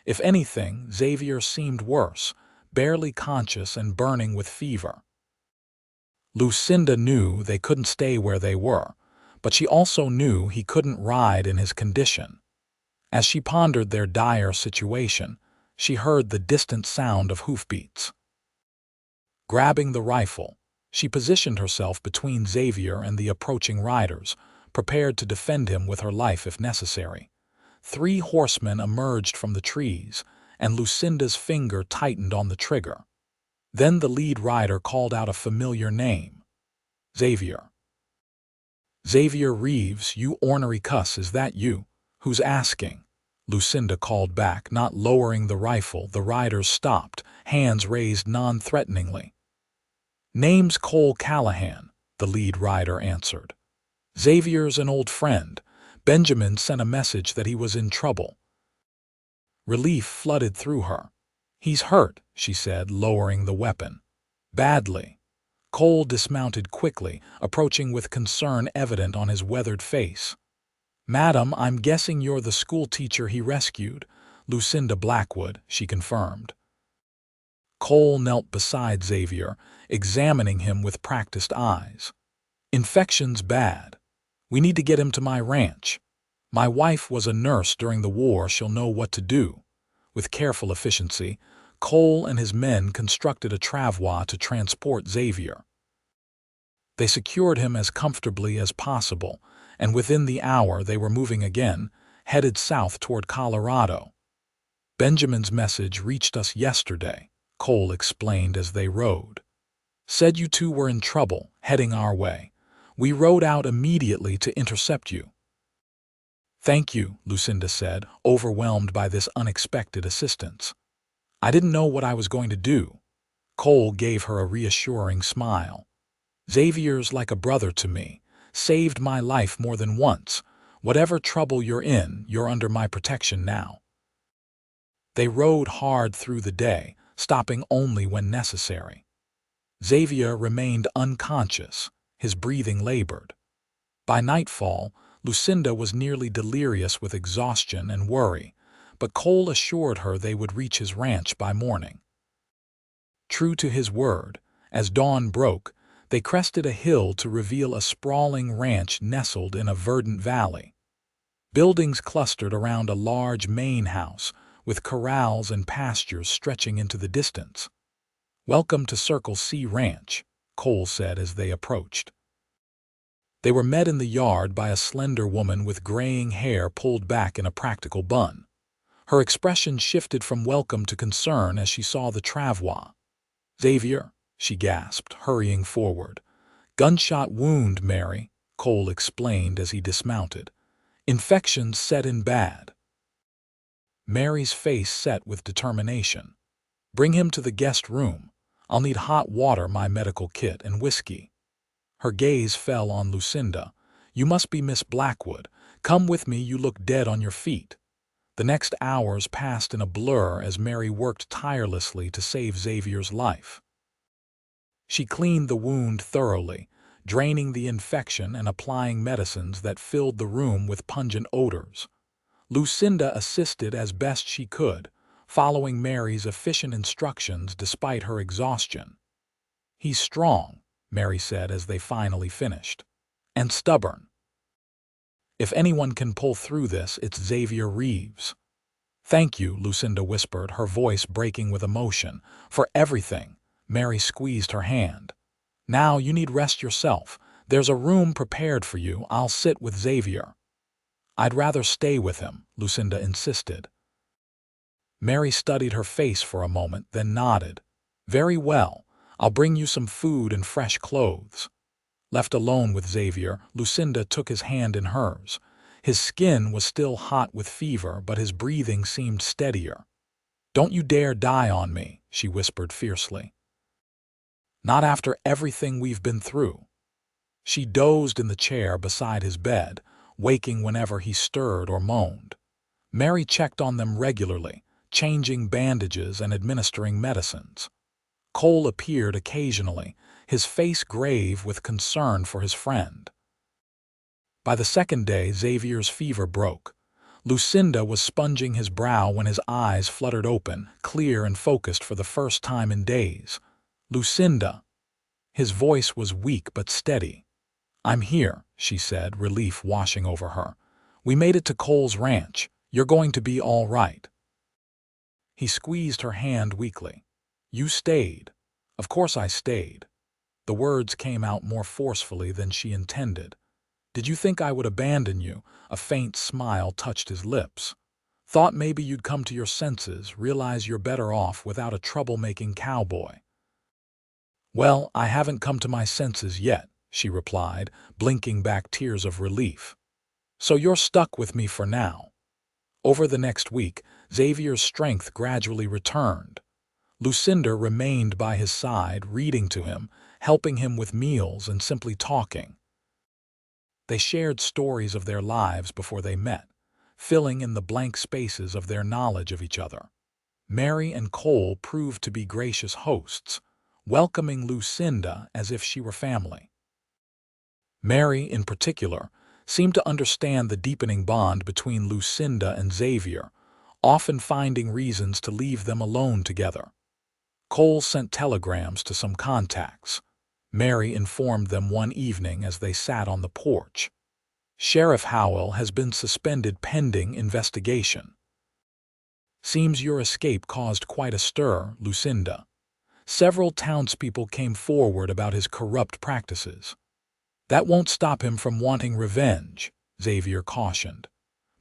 If anything, Xavier seemed worse, barely conscious and burning with fever. Lucinda knew they couldn't stay where they were, but she also knew he couldn't ride in his condition. As she pondered their dire situation, she heard the distant sound of hoofbeats. Grabbing the rifle, she positioned herself between Xavier and the approaching riders, prepared to defend him with her life if necessary. 3 horsemen emerged from the trees, and Lucinda's finger tightened on the trigger. Then the lead rider called out a familiar name. "Xavier." "Xavier Reeves, you ornery cuss, is that you?" "Who's asking?" Lucinda called back, not lowering the rifle. The riders stopped, hands raised non-threateningly. "Name's Cole Callahan," the lead rider answered. "Xavier's an old friend. Benjamin sent a message that he was in trouble." Relief flooded through her. "He's hurt," she said, lowering the weapon. "Badly." Cole dismounted quickly, approaching with concern evident on his weathered face. "Madam, I'm guessing you're the school teacher he rescued." "Lucinda Blackwood," she confirmed. Cole knelt beside Xavier, examining him with practiced eyes. "Infection's bad. We need to get him to my ranch. My wife was a nurse during the war. She'll know what to do." With careful efficiency, Cole and his men constructed a travois to transport Xavier. They secured him as comfortably as possible, and within the hour they were moving again, headed south toward Colorado. "Benjamin's message reached us yesterday," Cole explained as they rode. "Said you two were in trouble, heading our way. We rode out immediately to intercept you." "Thank you," Lucinda said, overwhelmed by this unexpected assistance. "I didn't know what I was going to do." Cole gave her a reassuring smile. "Xavier's like a brother to me. Saved my life more than once. Whatever trouble you're in, you're under my protection now." They rode hard through the day, stopping only when necessary. Xavier remained unconscious, his breathing labored. By nightfall, Lucinda was nearly delirious with exhaustion and worry, but Cole assured her they would reach his ranch by morning. True to his word, as dawn broke, they crested a hill to reveal a sprawling ranch nestled in a verdant valley. Buildings clustered around a large main house, with corrals and pastures stretching into the distance. "Welcome to Circle C Ranch," Cole said as they approached. They were met in the yard by a slender woman with graying hair pulled back in a practical bun. Her expression shifted from welcome to concern as she saw the travois. "Xavier," she gasped, hurrying forward. "Gunshot wound, Mary," Cole explained as he dismounted. "Infection's set in bad." Mary's face set with determination. "Bring him to the guest room. I'll need hot water, my medical kit, and whiskey." Her gaze fell on Lucinda. "You must be Miss Blackwood. Come with me, you look dead on your feet." The next hours passed in a blur as Mary worked tirelessly to save Xavier's life. She cleaned the wound thoroughly, draining the infection and applying medicines that filled the room with pungent odors. Lucinda assisted as best she could, following Mary's efficient instructions despite her exhaustion. "He's strong," Mary said as they finally finished, "and stubborn. If anyone can pull through this, it's Xavier Reeves." "Thank you," Lucinda whispered, her voice breaking with emotion, "for everything." Mary squeezed her hand. "Now you need rest yourself. There's a room prepared for you. I'll sit with Xavier." "I'd rather stay with him," Lucinda insisted. Mary studied her face for a moment, then nodded. "Very well. I'll bring you some food and fresh clothes." Left alone with Xavier, Lucinda took his hand in hers. His skin was still hot with fever, but his breathing seemed steadier. "Don't you dare die on me," she whispered fiercely. "Not after everything we've been through." She dozed in the chair beside his bed, waking whenever he stirred or moaned. Mary checked on them regularly, changing bandages and administering medicines. Cole appeared occasionally, his face grave with concern for his friend. By the second day, Xavier's fever broke. Lucinda was sponging his brow when his eyes fluttered open, clear and focused for the first time in days. "Lucinda." His voice was weak but steady. "I'm here," she said, relief washing over her. "We made it to Cole's ranch. You're going to be all right." He squeezed her hand weakly. "You stayed." "Of course I stayed." The words came out more forcefully than she intended. "Did you think I would abandon you?" A faint smile touched his lips. "Thought maybe you'd come to your senses, realize you're better off without a troublemaking cowboy." "Well, I haven't come to my senses yet," she replied, blinking back tears of relief. "So you're stuck with me for now." Over the next week, Xavier's strength gradually returned. Lucinda remained by his side, reading to him, helping him with meals and simply talking. They shared stories of their lives before they met, filling in the blank spaces of their knowledge of each other. Mary and Cole proved to be gracious hosts, welcoming Lucinda as if she were family. Mary, in particular, seemed to understand the deepening bond between Lucinda and Xavier, often finding reasons to leave them alone together. Cole sent telegrams to some contacts. Mary informed them one evening as they sat on the porch. "Sheriff Howell has been suspended pending investigation. Seems your escape caused quite a stir, Lucinda. Several townspeople came forward about his corrupt practices." "That won't stop him from wanting revenge," Xavier cautioned.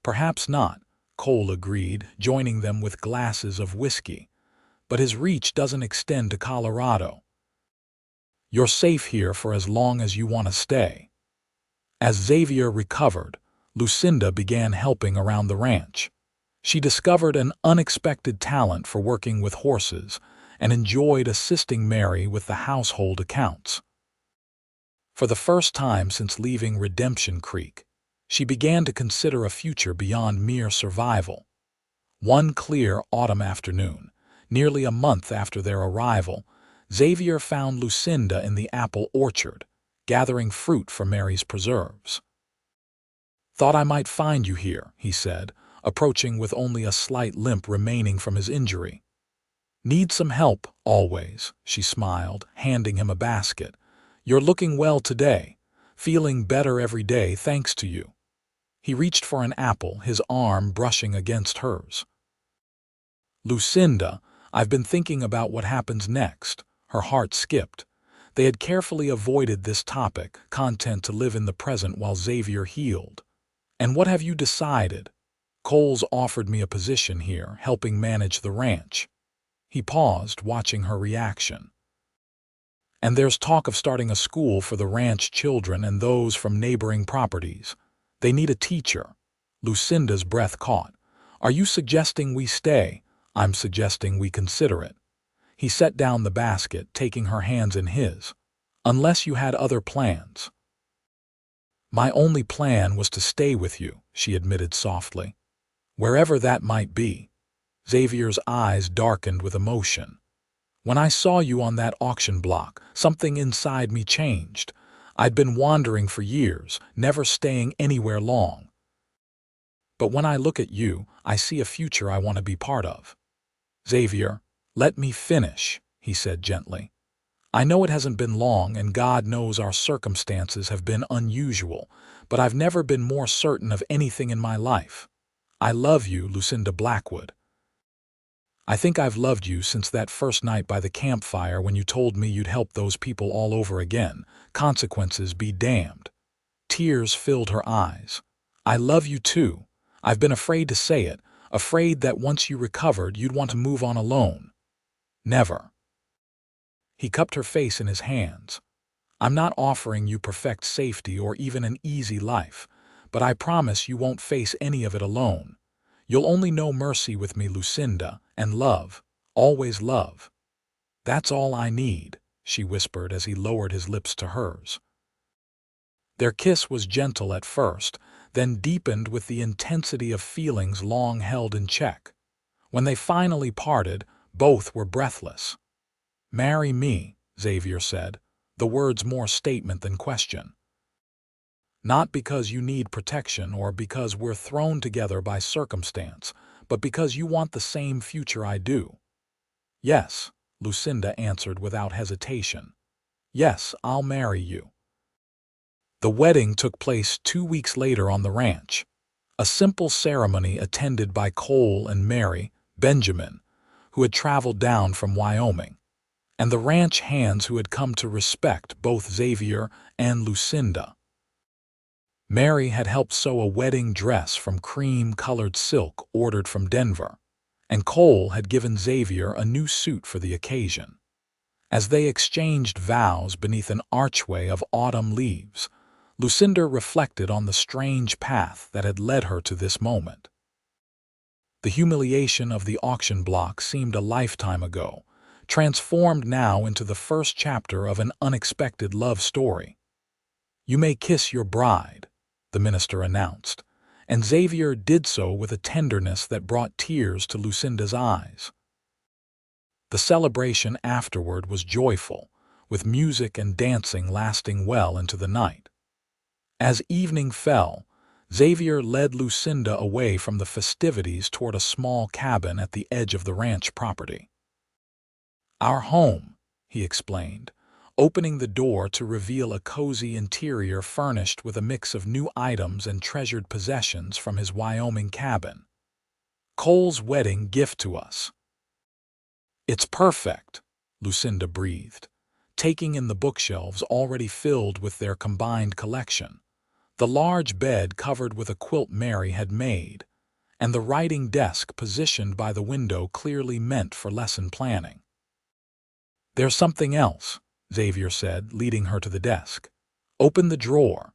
"Perhaps not," Cole agreed, joining them with glasses of whiskey. "But his reach doesn't extend to Colorado. You're safe here for as long as you want to stay." As Xavier recovered, Lucinda began helping around the ranch. She discovered an unexpected talent for working with horses and enjoyed assisting Mary with the household accounts. For the first time since leaving Redemption Creek, she began to consider a future beyond mere survival. One clear autumn afternoon, nearly a month after their arrival, Xavier found Lucinda in the apple orchard, gathering fruit for Mary's preserves. "Thought I might find you here," he said, approaching with only a slight limp remaining from his injury. "Need some help, always," she smiled, handing him a basket. "You're looking well today, feeling better every day thanks to you." He reached for an apple, his arm brushing against hers. "Lucinda, I've been thinking about what happens next." Her heart skipped. They had carefully avoided this topic, content to live in the present while Xavier healed. "And what have you decided?" "Cole's offered me a position here, helping manage the ranch." He paused, watching her reaction. "And there's talk of starting a school for the ranch children and those from neighboring properties. They need a teacher." Lucinda's breath caught. "Are you suggesting we stay?" "I'm suggesting we consider it." He set down the basket, taking her hands in his. "Unless you had other plans." "My only plan was to stay with you," she admitted softly. "Wherever that might be." Xavier's eyes darkened with emotion. "When I saw you on that auction block, something inside me changed. I'd been wandering for years, never staying anywhere long. But when I look at you, I see a future I want to be part of." "Xavier, let me finish," he said gently. "I know it hasn't been long, and God knows our circumstances have been unusual, but I've never been more certain of anything in my life. I love you, Lucinda Blackwood. I think I've loved you since that first night by the campfire when you told me you'd help those people all over again. Consequences be damned." Tears filled her eyes. "I love you too. I've been afraid to say it, afraid that once you recovered you'd want to move on alone." "Never." He cupped her face in his hands. "I'm not offering you perfect safety or even an easy life, but I promise you won't face any of it alone. You'll only know mercy with me, Lucinda, and love, always love." "That's all I need," she whispered as he lowered his lips to hers. Their kiss was gentle at first, then deepened with the intensity of feelings long held in check. When they finally parted, both were breathless. "Marry me," Xavier said, the words more statement than question. "Not because you need protection or because we're thrown together by circumstance, but because you want the same future I do." "Yes," Lucinda answered without hesitation. "Yes, I'll marry you." The wedding took place 2 weeks later on the ranch. A simple ceremony attended by Cole and Mary, Benjamin, who had traveled down from Wyoming, and the ranch hands who had come to respect both Xavier and Lucinda. Mary had helped sew a wedding dress from cream-colored silk ordered from Denver, and Cole had given Xavier a new suit for the occasion. As they exchanged vows beneath an archway of autumn leaves, Lucinda reflected on the strange path that had led her to this moment. The humiliation of the auction block seemed a lifetime ago, transformed now into the first chapter of an unexpected love story. "You may kiss your bride," the minister announced, and Xavier did so with a tenderness that brought tears to Lucinda's eyes. The celebration afterward was joyful, with music and dancing lasting well into the night. As evening fell, Xavier led Lucinda away from the festivities toward a small cabin at the edge of the ranch property. "Our home," he explained, opening the door to reveal a cozy interior furnished with a mix of new items and treasured possessions from his Wyoming cabin. "Cole's wedding gift to us." "It's perfect," Lucinda breathed, taking in the bookshelves already filled with their combined collection, the large bed covered with a quilt Mary had made, and the writing desk positioned by the window clearly meant for lesson planning. "There's something else," Xavier said, leading her to the desk. "Open the drawer."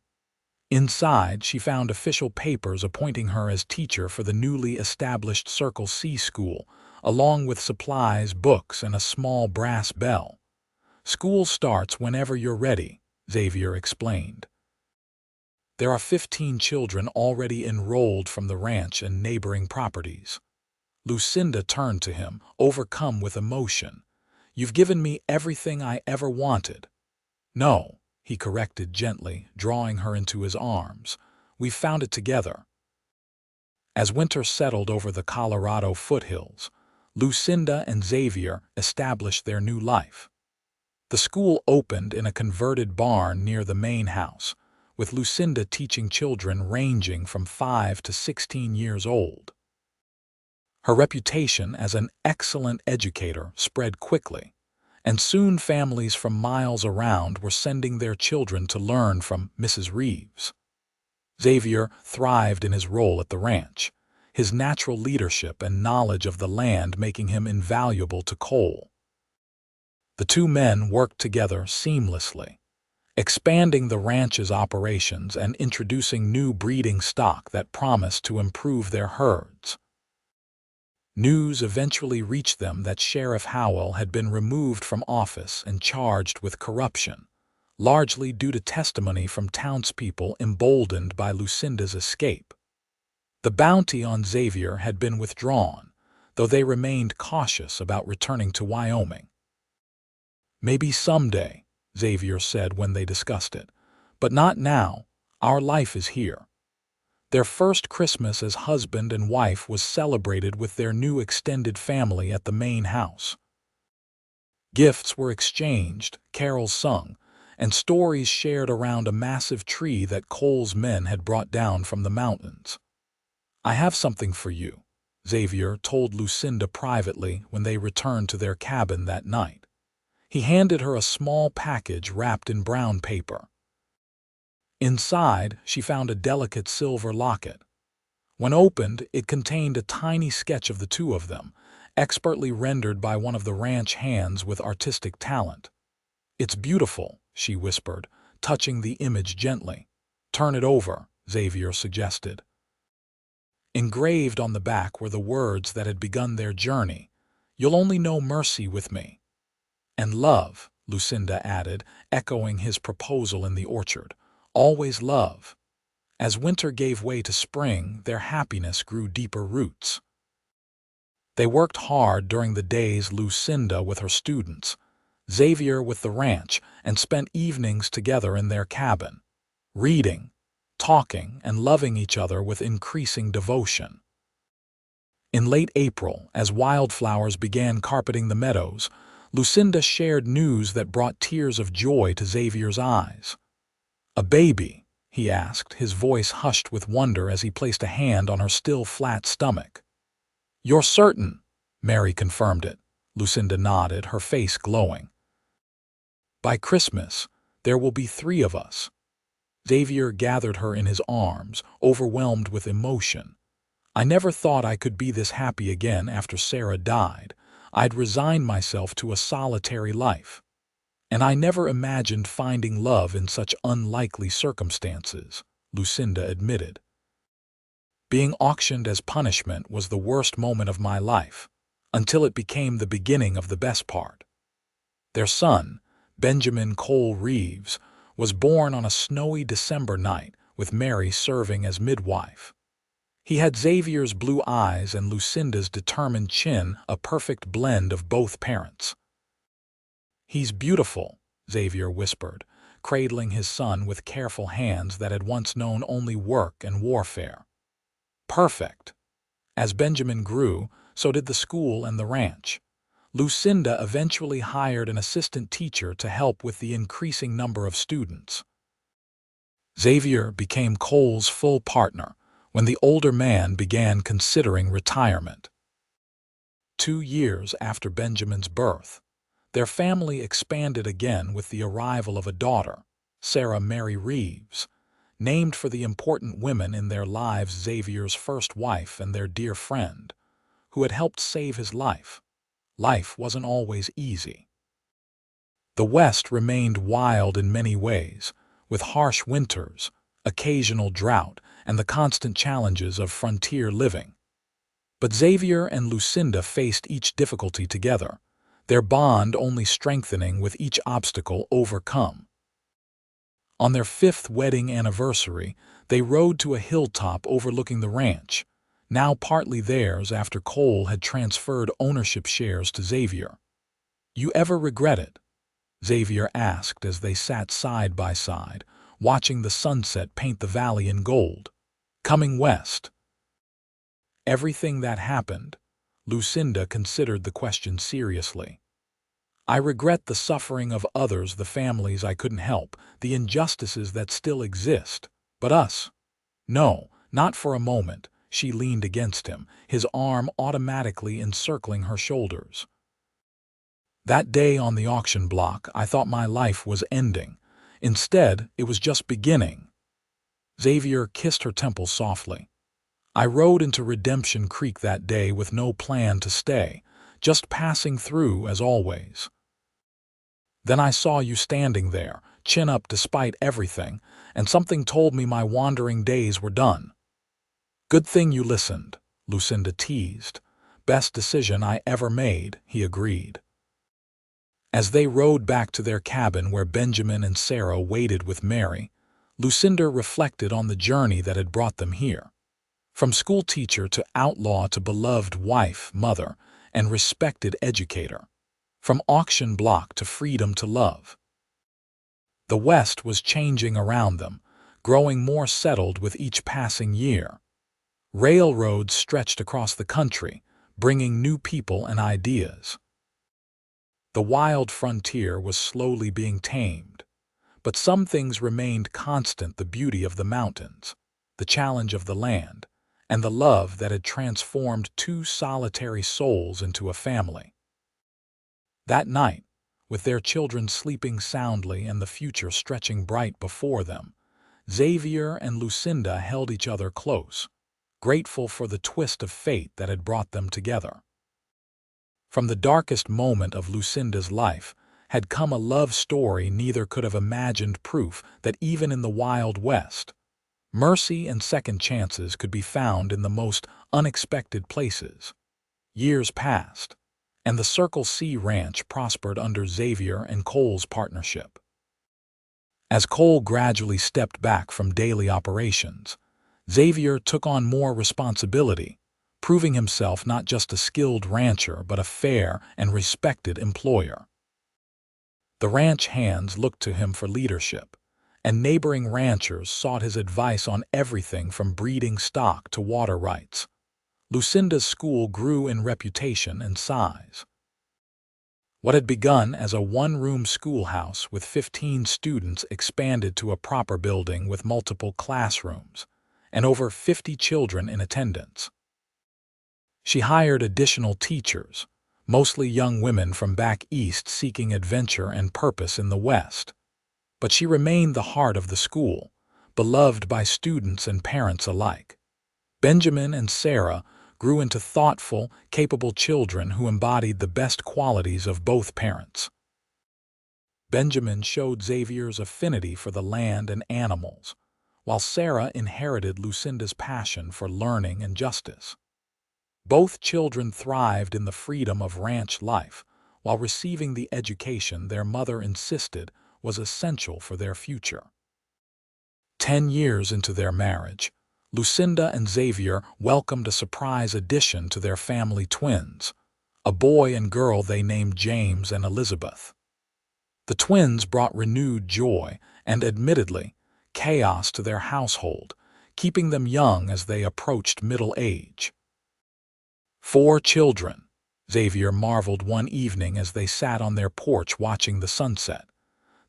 Inside, she found official papers appointing her as teacher for the newly established Circle C school, along with supplies, books, and a small brass bell. "School starts whenever you're ready," Xavier explained. "There are 15 children already enrolled from the ranch and neighboring properties." Lucinda turned to him, overcome with emotion. "You've given me everything I ever wanted." "No," he corrected gently, drawing her into his arms. "We found it together." As winter settled over the Colorado foothills, Lucinda and Xavier established their new life. The school opened in a converted barn near the main house, with Lucinda teaching children ranging from 5 to 16 years old. Her reputation as an excellent educator spread quickly, and soon families from miles around were sending their children to learn from Mrs. Reeves. Xavier thrived in his role at the ranch, his natural leadership and knowledge of the land making him invaluable to Cole. The two men worked together seamlessly, expanding the ranch's operations and introducing new breeding stock that promised to improve their herds. News eventually reached them that Sheriff Howell had been removed from office and charged with corruption, largely due to testimony from townspeople emboldened by Lucinda's escape. The bounty on Xavier had been withdrawn, though they remained cautious about returning to Wyoming. "Maybe someday," Xavier said when they discussed it, "but not now. Our life is here." Their first Christmas as husband and wife was celebrated with their new extended family at the main house. Gifts were exchanged, carols sung, and stories shared around a massive tree that Cole's men had brought down from the mountains. "I have something for you," Xavier told Lucinda privately when they returned to their cabin that night. He handed her a small package wrapped in brown paper. Inside, she found a delicate silver locket. When opened, it contained a tiny sketch of the two of them, expertly rendered by one of the ranch hands with artistic talent. "It's beautiful," she whispered, touching the image gently. "Turn it over," Xavier suggested. Engraved on the back were the words that had begun their journey. "You'll only know mercy with me." "And love," Lucinda added, echoing his proposal in the orchard. "Always love." As winter gave way to spring, their happiness grew deeper roots. They worked hard during the days, Lucinda with her students, Xavier with the ranch, and spent evenings together in their cabin, reading, talking, and loving each other with increasing devotion. In late April, as wildflowers began carpeting the meadows, Lucinda shared news that brought tears of joy to Xavier's eyes. "A baby?" he asked, his voice hushed with wonder as he placed a hand on her still flat stomach. "You're certain?" Mary confirmed it. Lucinda nodded, her face glowing. "By Christmas, there will be 3 of us." Xavier gathered her in his arms, overwhelmed with emotion. "I never thought I could be this happy again after Sarah died. I'd resigned myself to a solitary life. And I never imagined finding love in such unlikely circumstances," Lucinda admitted. "Being auctioned as punishment was the worst moment of my life. until it became the beginning of the best part. Their son, Benjamin Cole Reeves, was born on a snowy December night with Mary serving as midwife. He had Xavier's blue eyes and Lucinda's determined chin, a perfect blend of both parents. "He's beautiful," Xavier whispered, cradling his son with careful hands that had once known only work and warfare. "Perfect." As Benjamin grew, so did the school and the ranch. Lucinda eventually hired an assistant teacher to help with the increasing number of students. Xavier became Cole's full partner when the older man began considering retirement. 2 years after Benjamin's birth, their family expanded again with the arrival of a daughter, Sarah Mary Reeves, named for the important women in their lives, Xavier's first wife and their dear friend, who had helped save his life. Life wasn't always easy. The West remained wild in many ways, with harsh winters, occasional drought, and the constant challenges of frontier living. But Xavier and Lucinda faced each difficulty together, their bond only strengthening with each obstacle overcome. On their 5th wedding anniversary, they rode to a hilltop overlooking the ranch, now partly theirs after Cole had transferred ownership shares to Xavier. "You ever regret it?" Xavier asked as they sat side by side, watching the sunset paint the valley in gold. "Coming west?" "Everything that happened," Lucinda considered the question seriously. "I regret the suffering of others, the families I couldn't help, the injustices that still exist. But us? No, not for a moment." She leaned against him, his arm automatically encircling her shoulders. "That day on the auction block, I thought my life was ending. Instead, it was just beginning." Xavier kissed her temple softly. "I rode into Redemption Creek that day with no plan to stay, just passing through as always. Then I saw you standing there, chin up despite everything, and something told me my wandering days were done." "Good thing you listened," Lucinda teased. "Best decision I ever made," he agreed. As they rode back to their cabin where Benjamin and Sarah waited with Mary, Lucinda reflected on the journey that had brought them here. From school teacher to outlaw to beloved wife, mother, and respected educator. From auction block to freedom to love. The West was changing around them, growing more settled with each passing year. Railroads stretched across the country, bringing new people and ideas. The wild frontier was slowly being tamed, but some things remained constant: the beauty of the mountains, the challenge of the land, and the love that had transformed two solitary souls into a family. That night, with their children sleeping soundly and the future stretching bright before them, Xavier and Lucinda held each other close, grateful for the twist of fate that had brought them together. From the darkest moment of Lucinda's life had come a love story neither could have imagined, proof that even in the Wild West, mercy and second chances could be found in the most unexpected places. Years passed, and the Circle C Ranch prospered under Xavier and Cole's partnership. As Cole gradually stepped back from daily operations, Xavier took on more responsibility, proving himself not just a skilled rancher but a fair and respected employer. The ranch hands looked to him for leadership, and neighboring ranchers sought his advice on everything from breeding stock to water rights. Lucinda's school grew in reputation and size. What had begun as a one-room schoolhouse with 15 students expanded to a proper building with multiple classrooms and over 50 children in attendance. She hired additional teachers, mostly young women from back east seeking adventure and purpose in the West. But she remained the heart of the school, beloved by students and parents alike. Benjamin and Sarah grew into thoughtful, capable children who embodied the best qualities of both parents. Benjamin showed Xavier's affinity for the land and animals, while Sarah inherited Lucinda's passion for learning and justice. Both children thrived in the freedom of ranch life, while receiving the education their mother insisted was essential for their future. 10 years into their marriage, Lucinda and Xavier welcomed a surprise addition to their family twins, a boy and girl they named James and Elizabeth. The twins brought renewed joy and, admittedly, chaos to their household, keeping them young as they approached middle age. 4 children, Xavier marveled one evening as they sat on their porch watching the sunset,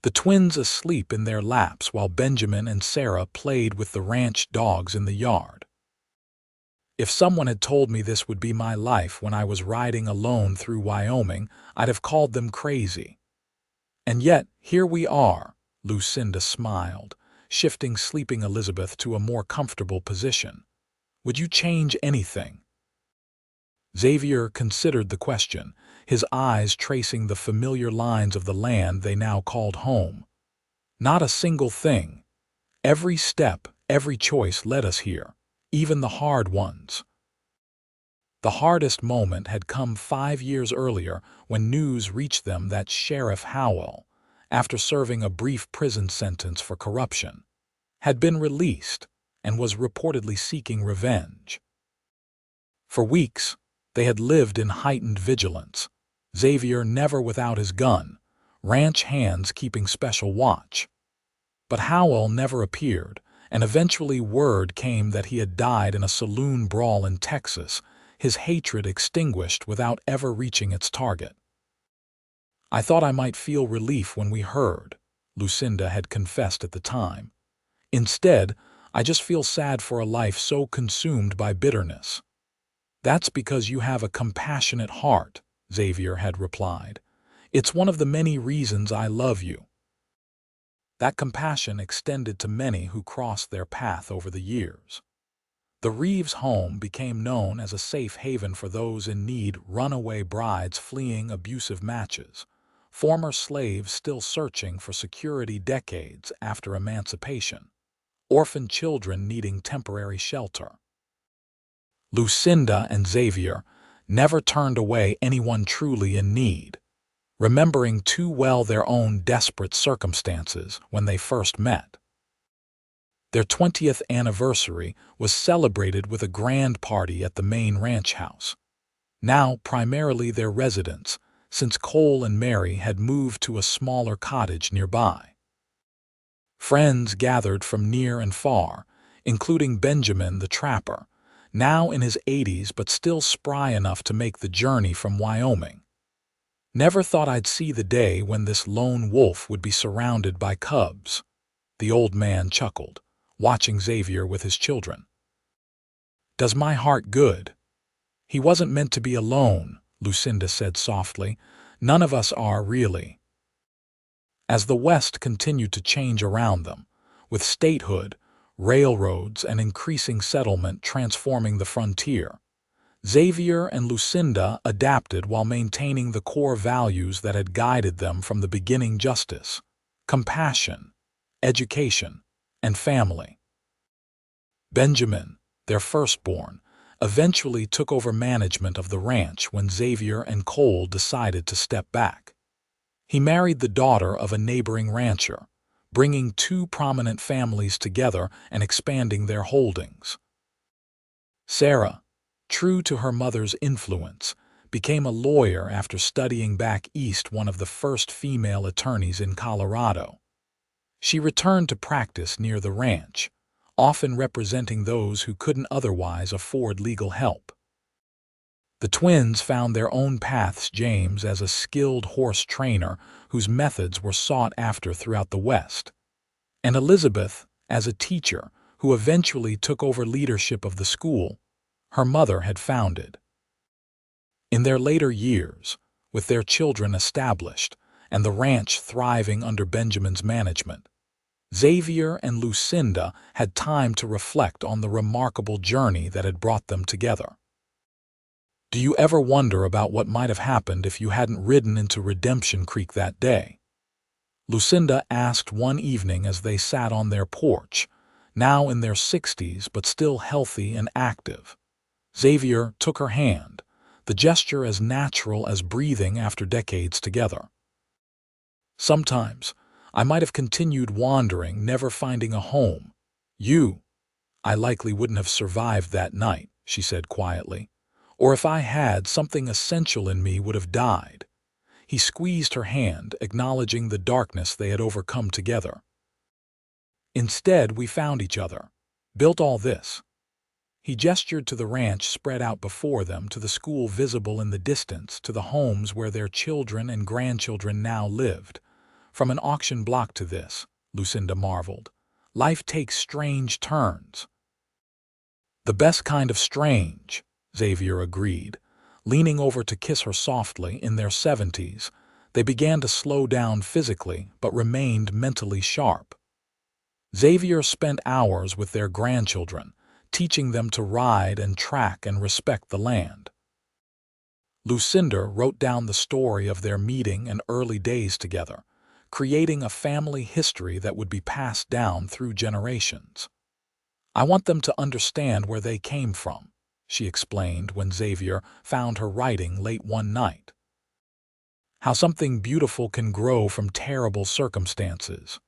the twins asleep in their laps while Benjamin and Sarah played with the ranch dogs in the yard. If someone had told me this would be my life when I was riding alone through Wyoming, I'd have called them crazy. And yet, here we are, Lucinda smiled, shifting sleeping Elizabeth to a more comfortable position. Would you change anything? Xavier considered the question, his eyes tracing the familiar lines of the land they now called home. Not a single thing. Every step, every choice led us here, even the hard ones. The hardest moment had come 5 years earlier when news reached them that Sheriff Howell, after serving a brief prison sentence for corruption, had been released and was reportedly seeking revenge. For weeks, they had lived in heightened vigilance, Xavier never without his gun, ranch hands keeping special watch. But Howell never appeared, and eventually word came that he had died in a saloon brawl in Texas, his hatred extinguished without ever reaching its target. I thought I might feel relief when we heard, Lucinda had confessed at the time. Instead, I just feel sad for a life so consumed by bitterness. That's because you have a compassionate heart, Xavier had replied. It's one of the many reasons I love you. That compassion extended to many who crossed their path over the years. The Reeves home became known as a safe haven for those in need, runaway brides fleeing abusive matches, former slaves still searching for security decades after emancipation, orphan children needing temporary shelter. Lucinda and Xavier never turned away anyone truly in need, remembering too well their own desperate circumstances when they first met. Their 20th anniversary was celebrated with a grand party at the main ranch house, now primarily their residence, since Cole and Mary had moved to a smaller cottage nearby. Friends gathered from near and far, including Benjamin the trapper, now in his 80s but still spry enough to make the journey from Wyoming. Never thought I'd see the day when this lone wolf would be surrounded by cubs, the old man chuckled, watching Xavier with his children. Does my heart good? He wasn't meant to be alone, Lucinda said softly. None of us are, really. As the West continued to change around them, with statehood, railroads, and increasing settlement transforming the frontier, Xavier and Lucinda adapted while maintaining the core values that had guided them from the beginning: justice, compassion, education, and family. Benjamin, their firstborn, eventually took over management of the ranch when Xavier and Cole decided to step back. He married the daughter of a neighboring rancher, bringing 2 prominent families together and expanding their holdings. Sarah, true to her mother's influence, became a lawyer after studying back east, one of the first female attorneys in Colorado. She returned to practice near the ranch, often representing those who couldn't otherwise afford legal help. The twins found their own paths, James as a skilled horse trainer whose methods were sought after throughout the West, and Elizabeth as a teacher who eventually took over leadership of the school her mother had founded. In their later years, with their children established and the ranch thriving under Benjamin's management, Xavier and Lucinda had time to reflect on the remarkable journey that had brought them together. Do you ever wonder about what might have happened if you hadn't ridden into Redemption Creek that day? Lucinda asked one evening as they sat on their porch, now in their 60s but still healthy and active. Xavier took her hand, the gesture as natural as breathing after decades together. Sometimes, I might have continued wandering, never finding a home. I likely wouldn't have survived that night, she said quietly. Or if I had, something essential in me would have died. He squeezed her hand, acknowledging the darkness they had overcome together. Instead, we found each other, built all this. He gestured to the ranch spread out before them, to the school visible in the distance, to the homes where their children and grandchildren now lived. From an auction block to this, Lucinda marveled. Life takes strange turns. The best kind of strange, Xavier agreed. Leaning over to kiss her softly. In their 70s, they began to slow down physically but remained mentally sharp. Xavier spent hours with their grandchildren, teaching them to ride and track and respect the land. Lucinda wrote down the story of their meeting and early days together, creating a family history that would be passed down through generations. I want them to understand where they came from, she explained when Xavier found her writing late one night. How something beautiful can grow from terrible circumstances.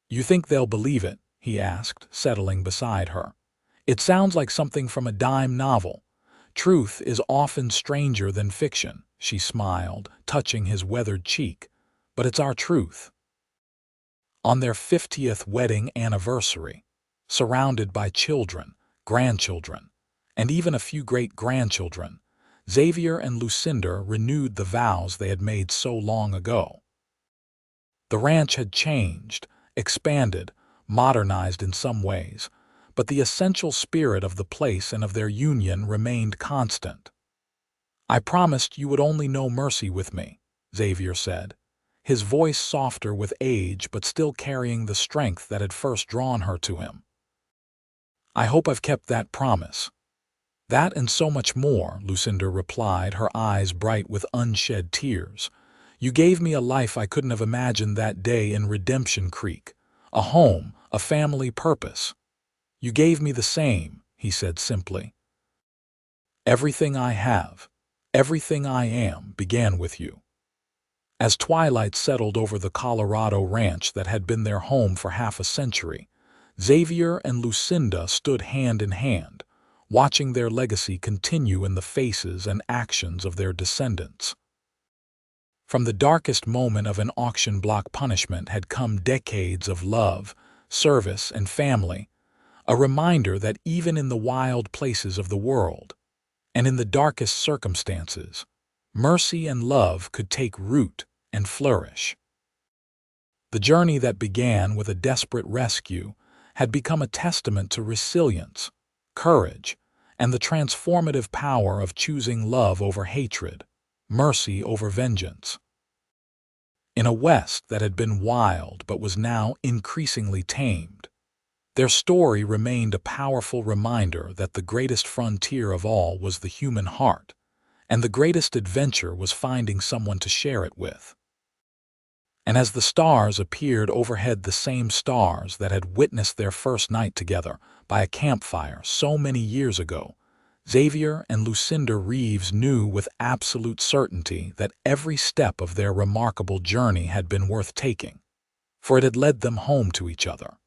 You think they'll believe it? He asked, settling beside her. It sounds like something from a dime novel. Truth is often stranger than fiction, she smiled, touching his weathered cheek. But it's our truth. On their 50th wedding anniversary, surrounded by children, grandchildren, and even a few great-grandchildren, Xavier and Lucinda renewed the vows they had made so long ago. The ranch had changed, expanded, modernized in some ways, but the essential spirit of the place and of their union remained constant. I promised you would only know mercy with me, Xavier said, his voice softer with age but still carrying the strength that had first drawn her to him. I hope I've kept that promise. That and so much more, Lucinda replied, her eyes bright with unshed tears. You gave me a life I couldn't have imagined that day in Redemption Creek. A home, a family, purpose. You gave me the same, he said simply. Everything I have, everything I am, began with you. As twilight settled over the Colorado ranch that had been their home for half a century, Xavier and Lucinda stood hand in hand, watching their legacy continue in the faces and actions of their descendants. From the darkest moment of an auction block punishment had come decades of love, service, and family, a reminder that even in the wild places of the world, and in the darkest circumstances, mercy and love could take root and flourish. The journey that began with a desperate rescue had become a testament to resilience, courage, and the transformative power of choosing love over hatred, mercy over vengeance. In a West that had been wild but was now increasingly tamed, their story remained a powerful reminder that the greatest frontier of all was the human heart, and the greatest adventure was finding someone to share it with. And as the stars appeared overhead, the same stars that had witnessed their first night together by a campfire so many years ago, Xavier and Lucinda Reeves knew with absolute certainty that every step of their remarkable journey had been worth taking, for it had led them home to each other.